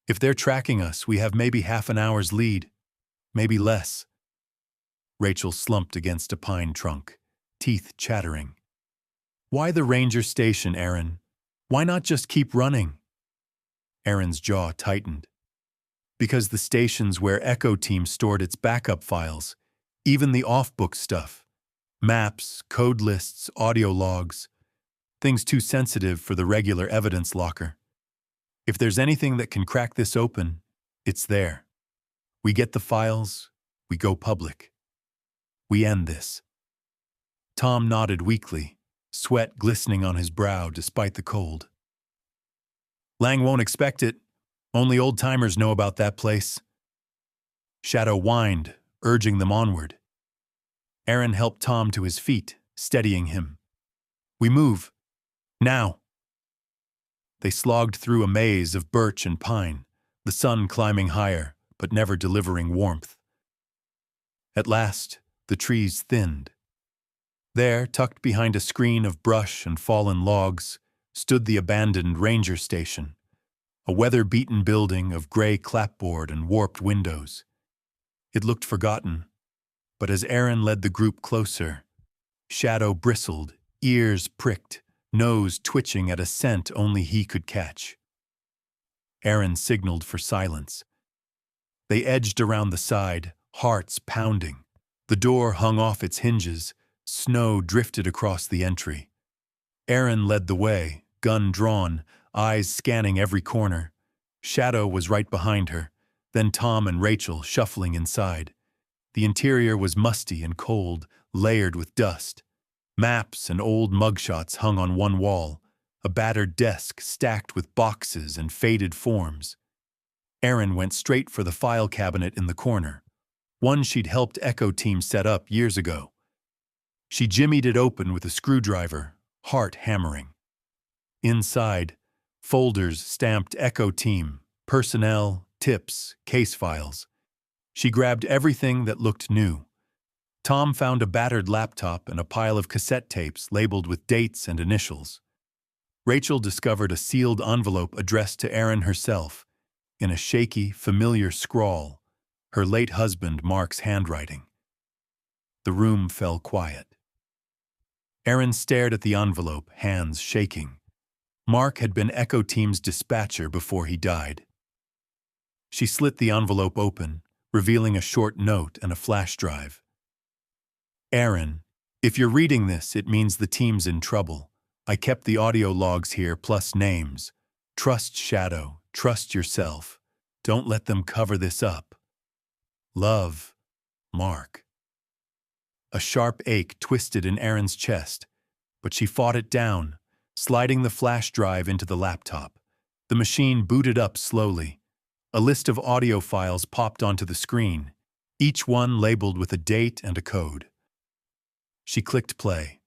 "If they're tracking us, we have maybe half an hour's lead, maybe less." Rachel slumped against a pine trunk, teeth chattering. "Why the ranger station, Aaron? Why not just keep running?" Aaron's jaw tightened. "Because the station's where Echo Team stored its backup files, even the off-book stuff. Maps, code lists, audio logs. Things too sensitive for the regular evidence locker. If there's anything that can crack this open, it's there. We get the files, we go public. We end this." Tom nodded weakly, sweat glistening on his brow despite the cold. "Lang won't expect it. Only old-timers know about that place." Shadow whined, urging them onward. Aaron helped Tom to his feet, steadying him. "We move. Now." They slogged through a maze of birch and pine, the sun climbing higher, but never delivering warmth. At last, the trees thinned. There, tucked behind a screen of brush and fallen logs, stood the abandoned ranger station, a weather-beaten building of gray clapboard and warped windows. It looked forgotten, but as Aaron led the group closer, Shadow bristled, ears pricked, nose twitching at a scent only he could catch. Aaron signaled for silence. They edged around the side, hearts pounding. The door hung off its hinges, snow drifted across the entry. Aaron led the way, gun drawn, eyes scanning every corner. Shadow was right behind her, then Tom and Rachel shuffling inside. The interior was musty and cold, layered with dust. Maps and old mugshots hung on one wall, a battered desk stacked with boxes and faded forms. Aaron went straight for the file cabinet in the corner, one she'd helped Echo Team set up years ago. She jimmied it open with a screwdriver, heart hammering. Inside, folders stamped Echo Team, personnel, tips, case files. She grabbed everything that looked new. Tom found a battered laptop and a pile of cassette tapes labeled with dates and initials. Rachel discovered a sealed envelope addressed to Aaron herself, in a shaky, familiar scrawl, her late husband Mark's handwriting. The room fell quiet. Aaron stared at the envelope, hands shaking. Mark had been Echo Team's dispatcher before he died. She slit the envelope open, revealing a short note and a flash drive. Aaron, if you're reading this, it means the team's in trouble. I kept the audio logs here plus names. Trust Shadow. Trust yourself. Don't let them cover this up. Love, Mark. A sharp ache twisted in Erin's chest, but she fought it down, sliding the flash drive into the laptop. The machine booted up slowly. A list of audio files popped onto the screen, each one labeled with a date and a code. She clicked play.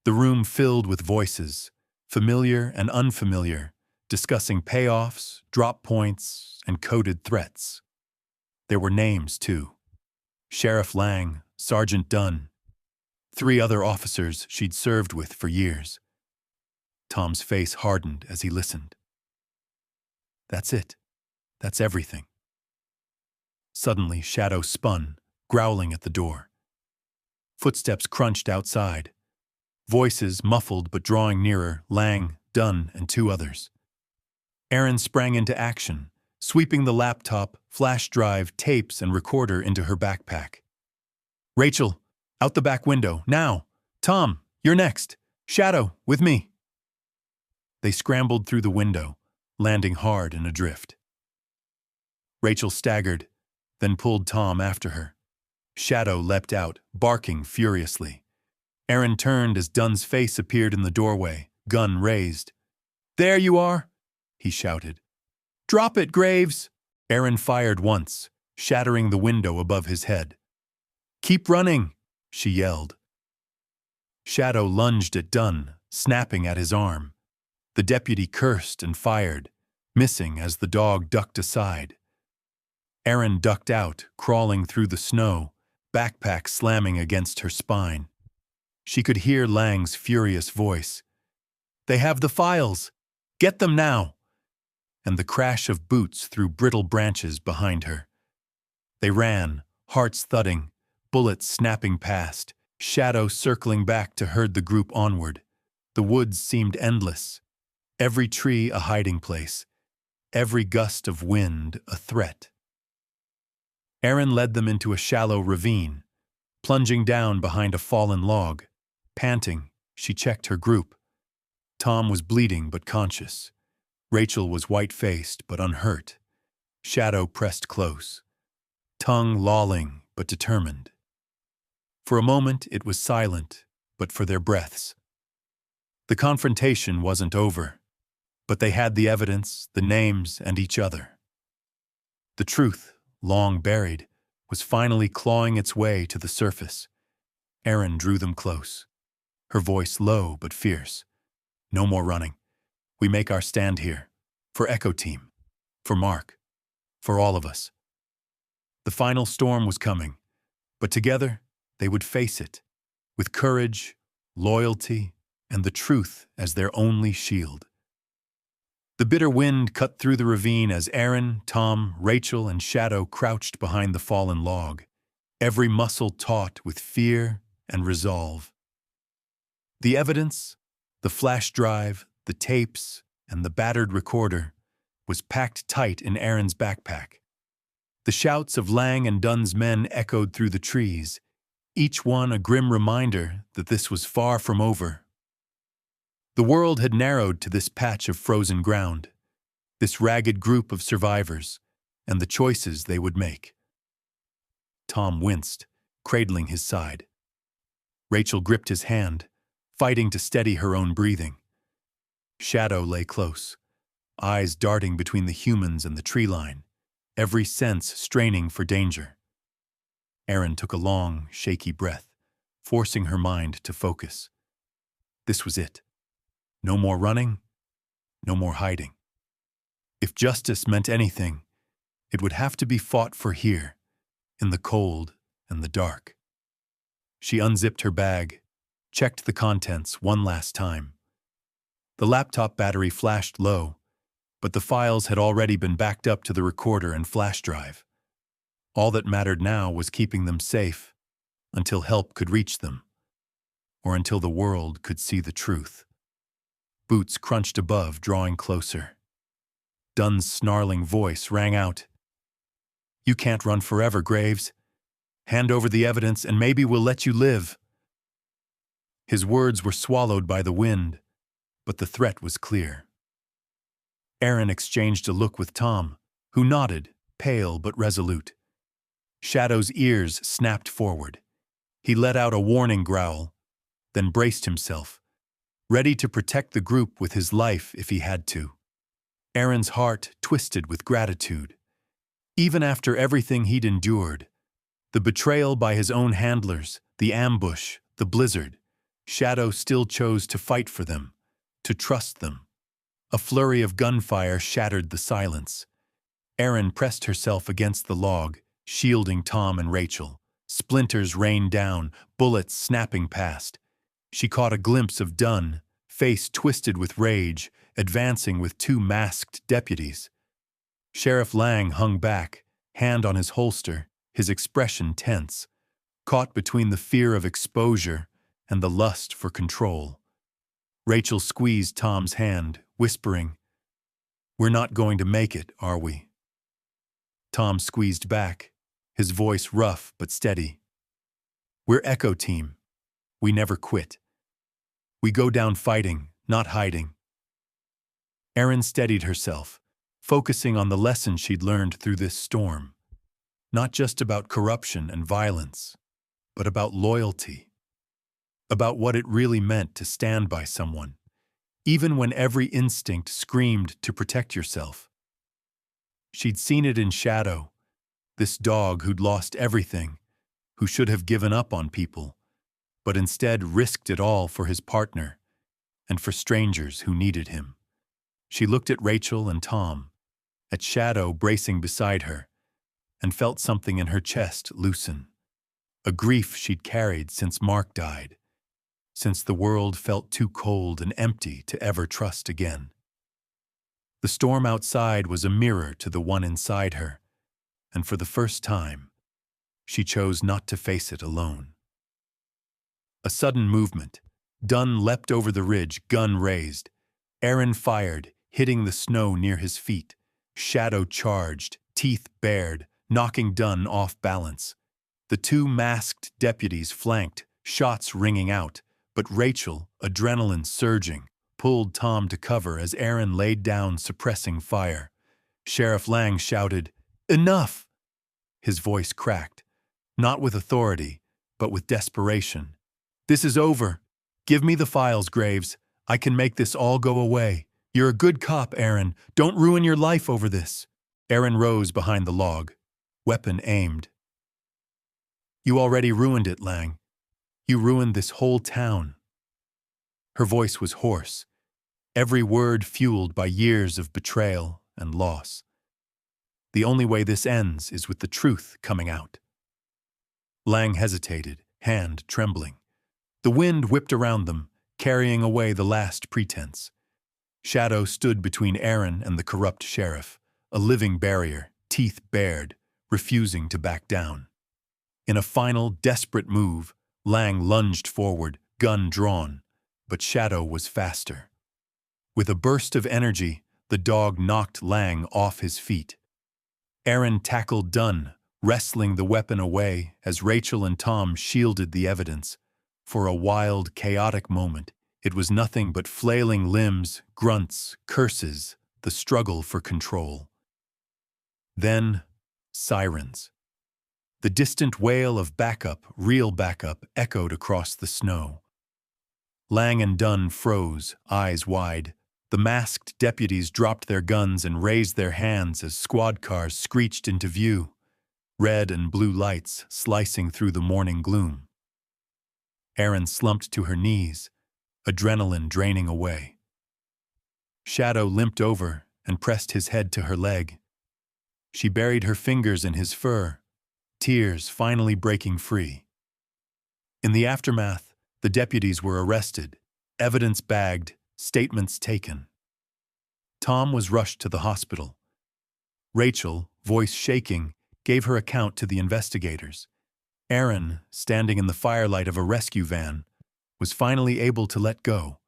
The room filled with voices, familiar and unfamiliar, discussing payoffs, drop points, and coded threats. There were names, too. Sheriff Lang, Sergeant Dunn, 3 other officers she'd served with for years. Tom's face hardened as he listened. That's it. That's everything. Suddenly, Shadow spun, growling at the door. Footsteps crunched outside. Voices, muffled but drawing nearer, Lang, Dunn, and 2 others. Erin sprang into action, sweeping the laptop, flash drive, tapes, and recorder into her backpack. Rachel, out the back window, now! Tom, you're next! Shadow, with me! They scrambled through the window, landing hard and adrift. Rachel staggered, then pulled Tom after her. Shadow leapt out, barking furiously. Erin turned as Dunn's face appeared in the doorway, gun raised. There you are, he shouted. Drop it, Graves! Erin fired once, shattering the window above his head. Keep running, she yelled. Shadow lunged at Dunn, snapping at his arm. The deputy cursed and fired, missing as the dog ducked aside. Erin ducked out, crawling through the snow, backpack slamming against her spine. She could hear Lang's furious voice. They have the files! Get them now! And the crash of boots through brittle branches behind her. They ran, hearts thudding, bullets snapping past, Shadow circling back to herd the group onward. The woods seemed endless. Every tree a hiding place. Every gust of wind a threat. Erin led them into a shallow ravine. Plunging down behind a fallen log. Panting, she checked her group. Tom was bleeding but conscious. Rachel was white-faced but unhurt. Shadow pressed close. Tongue lolling but determined. For a moment it was silent, but for their breaths. The confrontation wasn't over, but they had the evidence, the names, and each other. The truth, long buried, was finally clawing its way to the surface. Erin drew them close, her voice low but fierce. No more running. We make our stand here. For Echo Team. For Mark. For all of us. The final storm was coming, but together they would face it, with courage, loyalty, and the truth as their only shield. The bitter wind cut through the ravine as Erin, Tom, Rachel, and Shadow crouched behind the fallen log, every muscle taut with fear and resolve. The evidence, the flash drive, the tapes, and the battered recorder, was packed tight in Erin's backpack. The shouts of Lang and Dunn's men echoed through the trees, each one a grim reminder that this was far from over. The world had narrowed to this patch of frozen ground, this ragged group of survivors, and the choices they would make. Tom winced, cradling his side. Rachel gripped his hand, fighting to steady her own breathing. Shadow lay close, eyes darting between the humans and the tree line, every sense straining for danger. Erin took a long, shaky breath, forcing her mind to focus. This was it. No more running, no more hiding. If justice meant anything, it would have to be fought for here, in the cold and the dark. She unzipped her bag, checked the contents one last time. The laptop battery flashed low, but the files had already been backed up to the recorder and flash drive. All that mattered now was keeping them safe, until help could reach them, or until the world could see the truth. Boots crunched above, drawing closer. Dunn's snarling voice rang out. You can't run forever, Graves. Hand over the evidence and maybe we'll let you live." His words were swallowed by the wind, but the threat was clear. Aaron exchanged a look with Tom, who nodded, pale but resolute. Shadow's ears snapped forward. He let out a warning growl, then braced himself, ready to protect the group with his life if he had to. Aaron's heart twisted with gratitude. Even after everything he'd endured, the betrayal by his own handlers, the ambush, the blizzard, Shadow still chose to fight for them, to trust them. A flurry of gunfire shattered the silence. Aaron pressed herself against the log, shielding Tom and Rachel. Splinters rained down, bullets snapping past. She caught a glimpse of Dunn, face twisted with rage, advancing with 2 masked deputies. Sheriff Lang hung back, hand on his holster, his expression tense, caught between the fear of exposure and the lust for control. Rachel squeezed Tom's hand, whispering, "We're not going to make it, are we?" Tom squeezed back, his voice rough but steady. "We're Echo Team. We never quit. We go down fighting, not hiding." Erin steadied herself, focusing on the lesson she'd learned through this storm. Not just about corruption and violence, but about loyalty. About what it really meant to stand by someone, even when every instinct screamed to protect yourself. She'd seen it in Shadow, this dog who'd lost everything, who should have given up on people, but instead risked it all for his partner and for strangers who needed him. She looked at Rachel and Tom, at Shadow bracing beside her, and felt something in her chest loosen. A grief she'd carried since Mark died, since the world felt too cold and empty to ever trust again. The storm outside was a mirror to the one inside her, and for the first time, she chose not to face it alone. A sudden movement. Dunn leapt over the ridge, gun raised. Aaron fired, hitting the snow near his feet. Shadow charged, teeth bared, knocking Dunn off balance. The 2 masked deputies flanked, shots ringing out, but Rachel, adrenaline surging, pulled Tom to cover as Aaron laid down, suppressing fire. Sheriff Lang shouted, "Enough!" His voice cracked, not with authority, but with desperation. "This is over. Give me the files, Graves. I can make this all go away. You're a good cop, Aaron. Don't ruin your life over this." Aaron rose behind the log, weapon aimed. "You already ruined it, Lang. You ruined this whole town." Her voice was hoarse, every word fueled by years of betrayal and loss. "The only way this ends is with the truth coming out." Lang hesitated, hand trembling. The wind whipped around them, carrying away the last pretense. Shadow stood between Aaron and the corrupt sheriff, a living barrier, teeth bared, refusing to back down. In a final, desperate move, Lang lunged forward, gun drawn, but Shadow was faster. With a burst of energy, the dog knocked Lang off his feet. Aaron tackled Dunn, wrestling the weapon away as Rachel and Tom shielded the evidence. For a wild, chaotic moment, it was nothing but flailing limbs, grunts, curses, the struggle for control. Then, sirens. The distant wail of backup, real backup, echoed across the snow. Lang and Dunn froze, eyes wide. The masked deputies dropped their guns and raised their hands as squad cars screeched into view, red and blue lights slicing through the morning gloom. Aaron slumped to her knees, adrenaline draining away. Shadow limped over and pressed his head to her leg. She buried her fingers in his fur, tears finally breaking free. In the aftermath, the deputies were arrested, evidence bagged, statements taken. Tom was rushed to the hospital. Rachel, voice shaking, gave her account to the investigators. Aaron, standing in the firelight of a rescue van, was finally able to let go,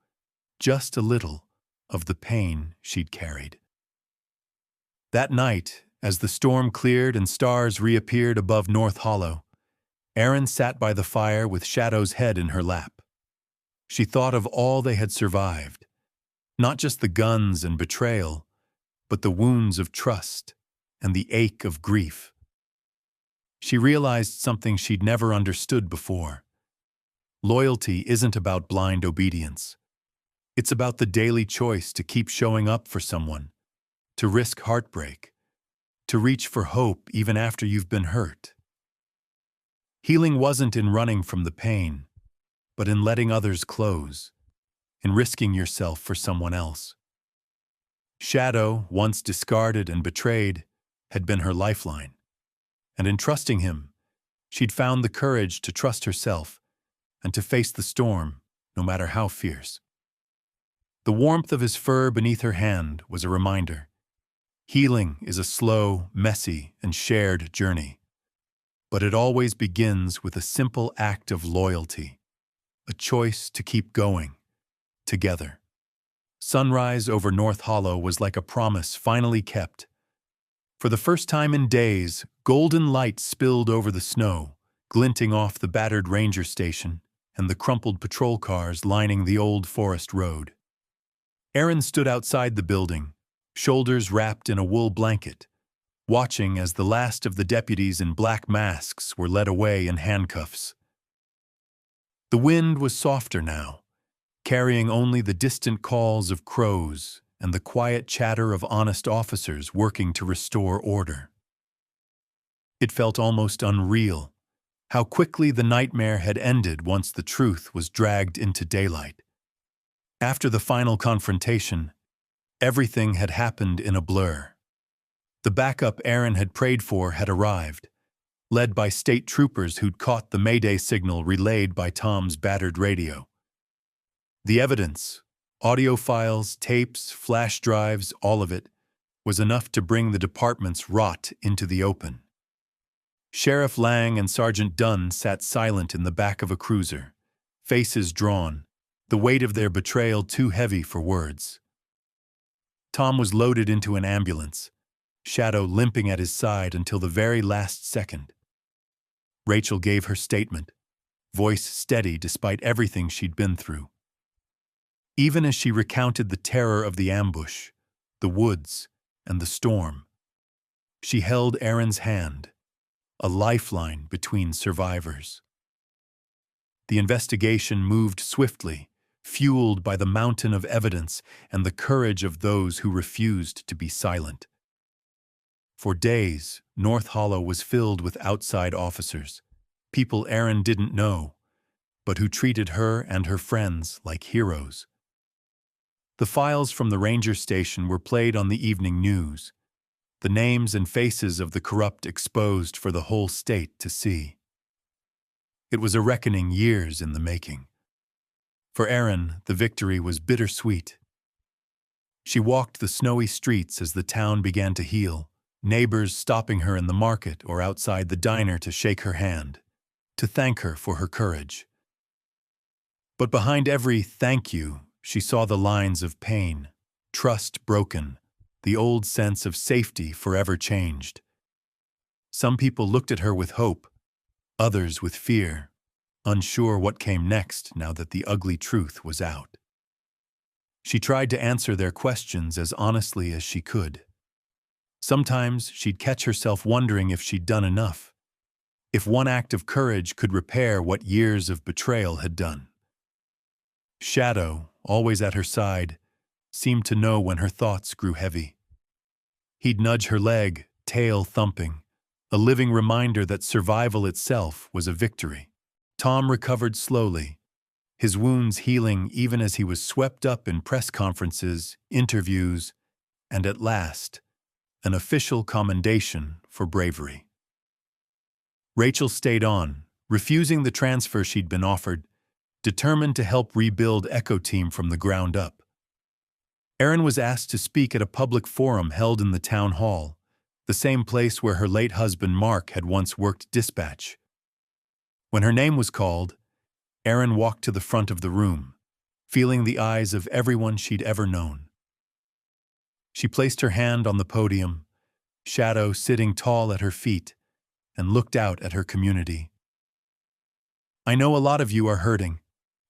just a little, of the pain she'd carried. That night, as the storm cleared and stars reappeared above North Hollow, Erin sat by the fire with Shadow's head in her lap. She thought of all they had survived, not just the guns and betrayal, but the wounds of trust and the ache of grief. She realized something she'd never understood before. Loyalty isn't about blind obedience. It's about the daily choice to keep showing up for someone, to risk heartbreak, to reach for hope even after you've been hurt. Healing wasn't in running from the pain, but in letting others close, in risking yourself for someone else. Shadow, once discarded and betrayed, had been her lifeline. And in trusting him, she'd found the courage to trust herself and to face the storm, no matter how fierce. The warmth of his fur beneath her hand was a reminder. Healing is a slow, messy, and shared journey. But it always begins with a simple act of loyalty, a choice to keep going, together. Sunrise over North Hollow was like a promise finally kept. For the first time in days, golden light spilled over the snow, glinting off the battered ranger station and the crumpled patrol cars lining the old forest road. Erin stood outside the building, shoulders wrapped in a wool blanket, watching as the last of the deputies in black masks were led away in handcuffs. The wind was softer now, carrying only the distant calls of crows and the quiet chatter of honest officers working to restore order. It felt almost unreal, how quickly the nightmare had ended once the truth was dragged into daylight. After the final confrontation, everything had happened in a blur. The backup Erin had prayed for had arrived, led by state troopers who'd caught the Mayday signal relayed by Tom's battered radio. The evidence, audio files, tapes, flash drives, all of it, was enough to bring the department's rot into the open. Sheriff Lang and Sergeant Dunn sat silent in the back of a cruiser, faces drawn, the weight of their betrayal too heavy for words. Tom was loaded into an ambulance, Shadow limping at his side until the very last second. Rachel gave her statement, voice steady despite everything she'd been through. Even as she recounted the terror of the ambush, the woods, and the storm, she held Erin's hand, a lifeline between survivors. The investigation moved swiftly, fueled by the mountain of evidence and the courage of those who refused to be silent. For days, North Hollow was filled with outside officers, people Erin didn't know, but who treated her and her friends like heroes. The files from the ranger station were played on the evening news, the names and faces of the corrupt exposed for the whole state to see. It was a reckoning years in the making. For Erin, the victory was bittersweet. She walked the snowy streets as the town began to heal, neighbors stopping her in the market or outside the diner to shake her hand, to thank her for her courage. But behind every thank you, she saw the lines of pain, trust broken, the old sense of safety forever changed. Some people looked at her with hope, others with fear, unsure what came next now that the ugly truth was out. She tried to answer their questions as honestly as she could. Sometimes she'd catch herself wondering if she'd done enough, if one act of courage could repair what years of betrayal had done. Shadow, always at her side, seemed to know when her thoughts grew heavy. He'd nudge her leg, tail thumping, a living reminder that survival itself was a victory. Tom recovered slowly, his wounds healing even as he was swept up in press conferences, interviews, and at last, an official commendation for bravery. Rachel stayed on, refusing the transfer she'd been offered, determined to help rebuild Echo Team from the ground up. Erin was asked to speak at a public forum held in the town hall, the same place where her late husband Mark had once worked dispatch. When her name was called, Erin walked to the front of the room, feeling the eyes of everyone she'd ever known. She placed her hand on the podium, Shadow sitting tall at her feet, and looked out at her community. "I know a lot of you are hurting,"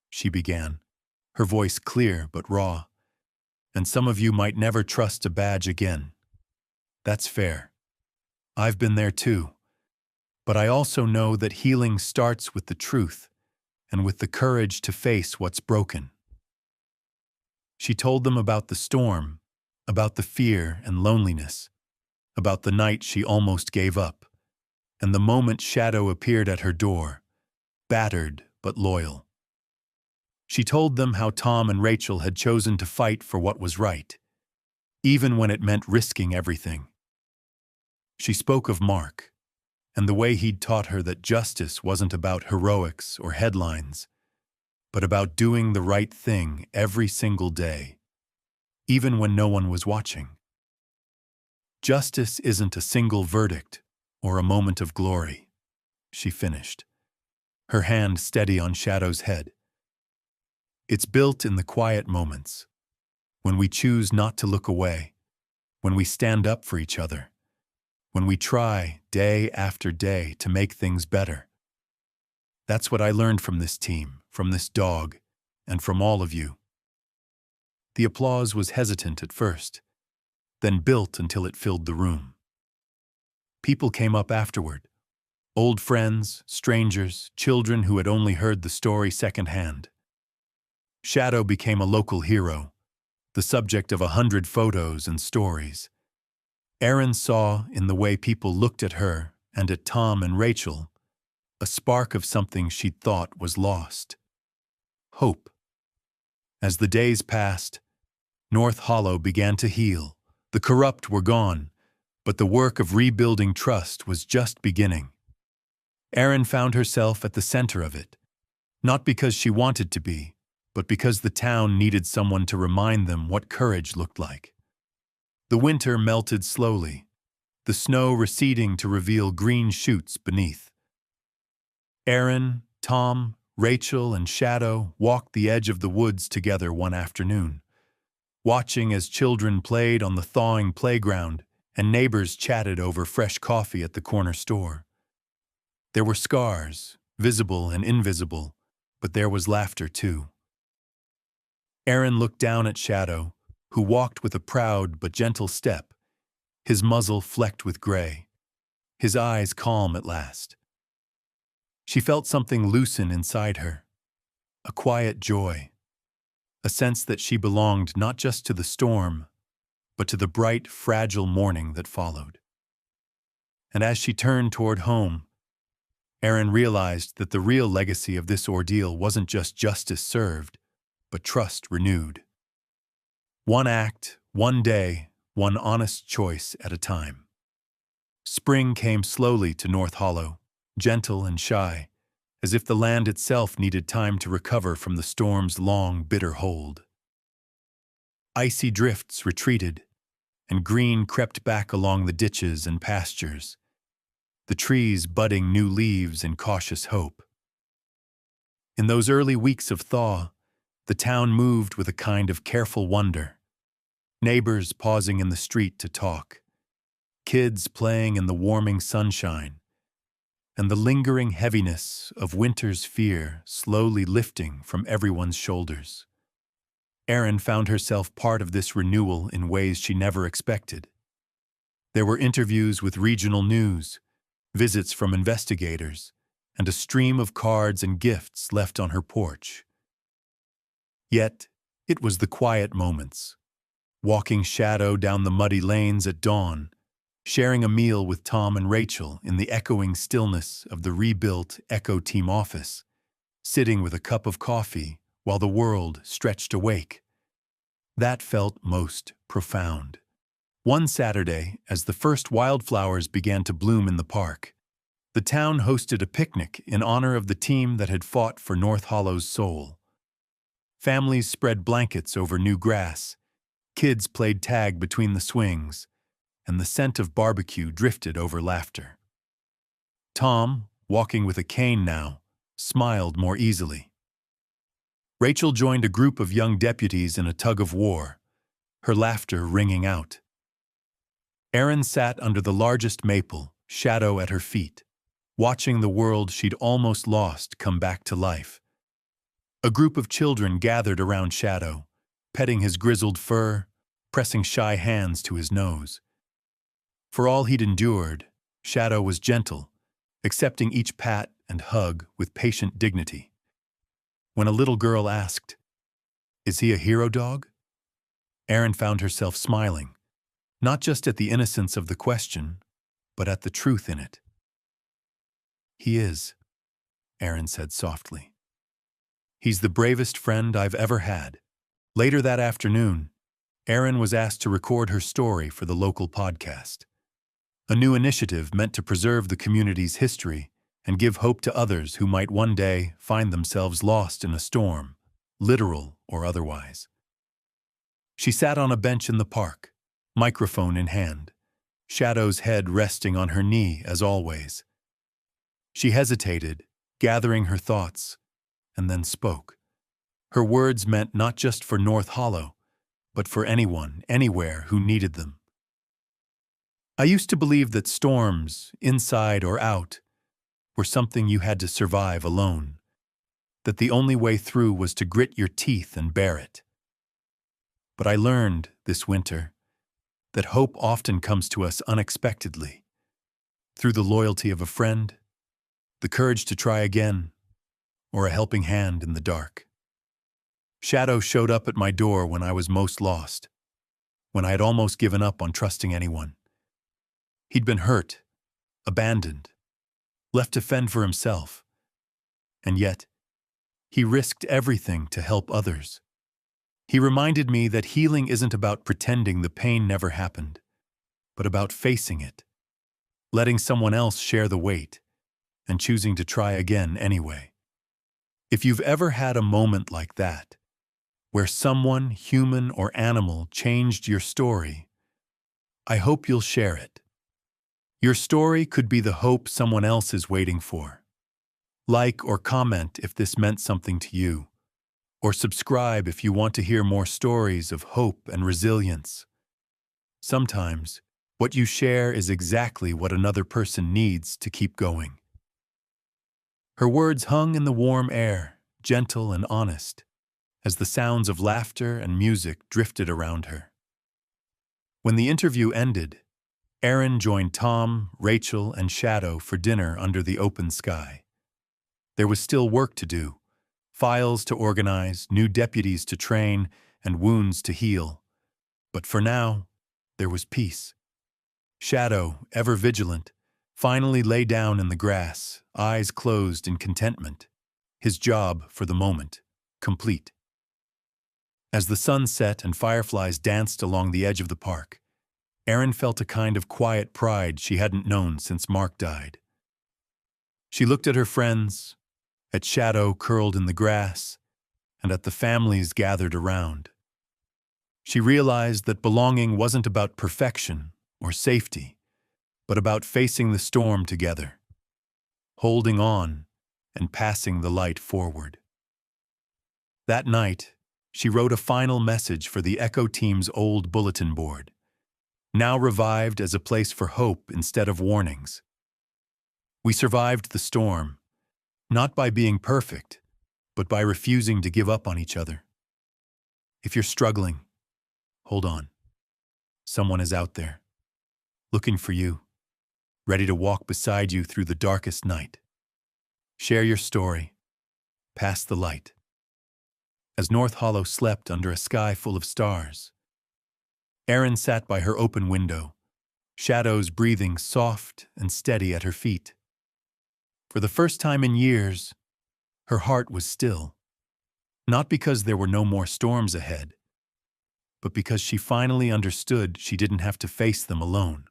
she began, her voice clear but raw. "And some of you might never trust a badge again. That's fair. I've been there too. But I also know that healing starts with the truth and with the courage to face what's broken." She told them about the storm, about the fear and loneliness, about the night she almost gave up, and the moment Shadow appeared at her door, battered but loyal. She told them how Tom and Rachel had chosen to fight for what was right, even when it meant risking everything. She spoke of Mark, and the way he'd taught her that justice wasn't about heroics or headlines, but about doing the right thing every single day, even when no one was watching. "Justice isn't a single verdict or a moment of glory," she finished, her hand steady on Shadow's head. "It's built in the quiet moments, when we choose not to look away, when we stand up for each other, when we try day after day to make things better. That's what I learned from this team, from this dog, and from all of you." The applause was hesitant at first, then built until it filled the room. People came up afterward, old friends, strangers, children who had only heard the story secondhand. Shadow became a local hero, the subject of 100 photos and stories. Erin saw, in the way people looked at her and at Tom and Rachel, a spark of something she'd thought was lost. Hope. As the days passed, North Hollow began to heal. The corrupt were gone, but the work of rebuilding trust was just beginning. Erin found herself at the center of it, not because she wanted to be, but because the town needed someone to remind them what courage looked like. The winter melted slowly, the snow receding to reveal green shoots beneath. Erin, Tom, Rachel, and Shadow walked the edge of the woods together one afternoon, watching as children played on the thawing playground and neighbors chatted over fresh coffee at the corner store. There were scars, visible and invisible, but there was laughter too. Erin looked down at Shadow, who walked with a proud but gentle step, his muzzle flecked with gray, his eyes calm at last. She felt something loosen inside her, a quiet joy, a sense that she belonged not just to the storm, but to the bright, fragile morning that followed. And as she turned toward home, Erin realized that the real legacy of this ordeal wasn't just justice served, but trust renewed. One act, one day, one honest choice at a time. Spring came slowly to North Hollow, gentle and shy, as if the land itself needed time to recover from the storm's long, bitter hold. Icy drifts retreated, and green crept back along the ditches and pastures, the trees budding new leaves in cautious hope. In those early weeks of thaw, the town moved with a kind of careful wonder, neighbors pausing in the street to talk, kids playing in the warming sunshine, and the lingering heaviness of winter's fear slowly lifting from everyone's shoulders. Erin found herself part of this renewal in ways she never expected. There were interviews with regional news, visits from investigators, and a stream of cards and gifts left on her porch. Yet, it was the quiet moments, walking Shadow down the muddy lanes at dawn, sharing a meal with Tom and Rachel in the echoing stillness of the rebuilt Echo Team office, sitting with a cup of coffee while the world stretched awake. That felt most profound. One Saturday, as the first wildflowers began to bloom in the park, the town hosted a picnic in honor of the team that had fought for North Hollow's soul. Families spread blankets over new grass, kids played tag between the swings, and the scent of barbecue drifted over laughter. Tom, walking with a cane now, smiled more easily. Rachel joined a group of young deputies in a tug-of-war, her laughter ringing out. Erin sat under the largest maple, Shadow at her feet, watching the world she'd almost lost come back to life. A group of children gathered around Shadow, petting his grizzled fur, pressing shy hands to his nose. For all he'd endured, Shadow was gentle, accepting each pat and hug with patient dignity. When a little girl asked, "Is he a hero dog?" Erin found herself smiling, not just at the innocence of the question, but at the truth in it. "He is," Erin said softly. "He's the bravest friend I've ever had." Later that afternoon, Erin was asked to record her story for the local podcast, a new initiative meant to preserve the community's history and give hope to others who might one day find themselves lost in a storm, literal or otherwise. She sat on a bench in the park, microphone in hand, Shadow's head resting on her knee as always. She hesitated, gathering her thoughts, and then spoke. Her words meant not just for North Hollow, but for anyone, anywhere who needed them. "I used to believe that storms, inside or out, were something you had to survive alone, that the only way through was to grit your teeth and bear it. But I learned this winter that hope often comes to us unexpectedly, through the loyalty of a friend, the courage to try again, or a helping hand in the dark. Shadow showed up at my door when I was most lost, when I had almost given up on trusting anyone. He'd been hurt, abandoned, left to fend for himself, and yet he risked everything to help others. He reminded me that healing isn't about pretending the pain never happened, but about facing it, letting someone else share the weight, and choosing to try again anyway. If you've ever had a moment like that, where someone, human or animal, changed your story, I hope you'll share it. Your story could be the hope someone else is waiting for. Like or comment if this meant something to you, or subscribe if you want to hear more stories of hope and resilience. Sometimes, what you share is exactly what another person needs to keep going. Her words hung in the warm air, gentle and honest, as the sounds of laughter and music drifted around her. When the interview ended, Erin joined Tom, Rachel, and Shadow for dinner under the open sky. There was still work to do, files to organize, new deputies to train, and wounds to heal. But for now, there was peace. Shadow, ever vigilant, finally lay down in the grass, eyes closed in contentment, his job, for the moment, complete. As the sun set and fireflies danced along the edge of the park, Erin felt a kind of quiet pride she hadn't known since Mark died. She looked at her friends, at Shadow curled in the grass, and at the families gathered around. She realized that belonging wasn't about perfection or safety, but about facing the storm together, holding on and passing the light forward. That night, she wrote a final message for the Echo team's old bulletin board, now revived as a place for hope instead of warnings. "We survived the storm, not by being perfect, but by refusing to give up on each other. If you're struggling, hold on. Someone is out there, looking for you, ready to walk beside you through the darkest night. Share your story. Pass the light." As North Hollow slept under a sky full of stars, Erin sat by her open window, Shadows breathing soft and steady at her feet. For the first time in years, her heart was still, not because there were no more storms ahead, but because she finally understood she didn't have to face them alone.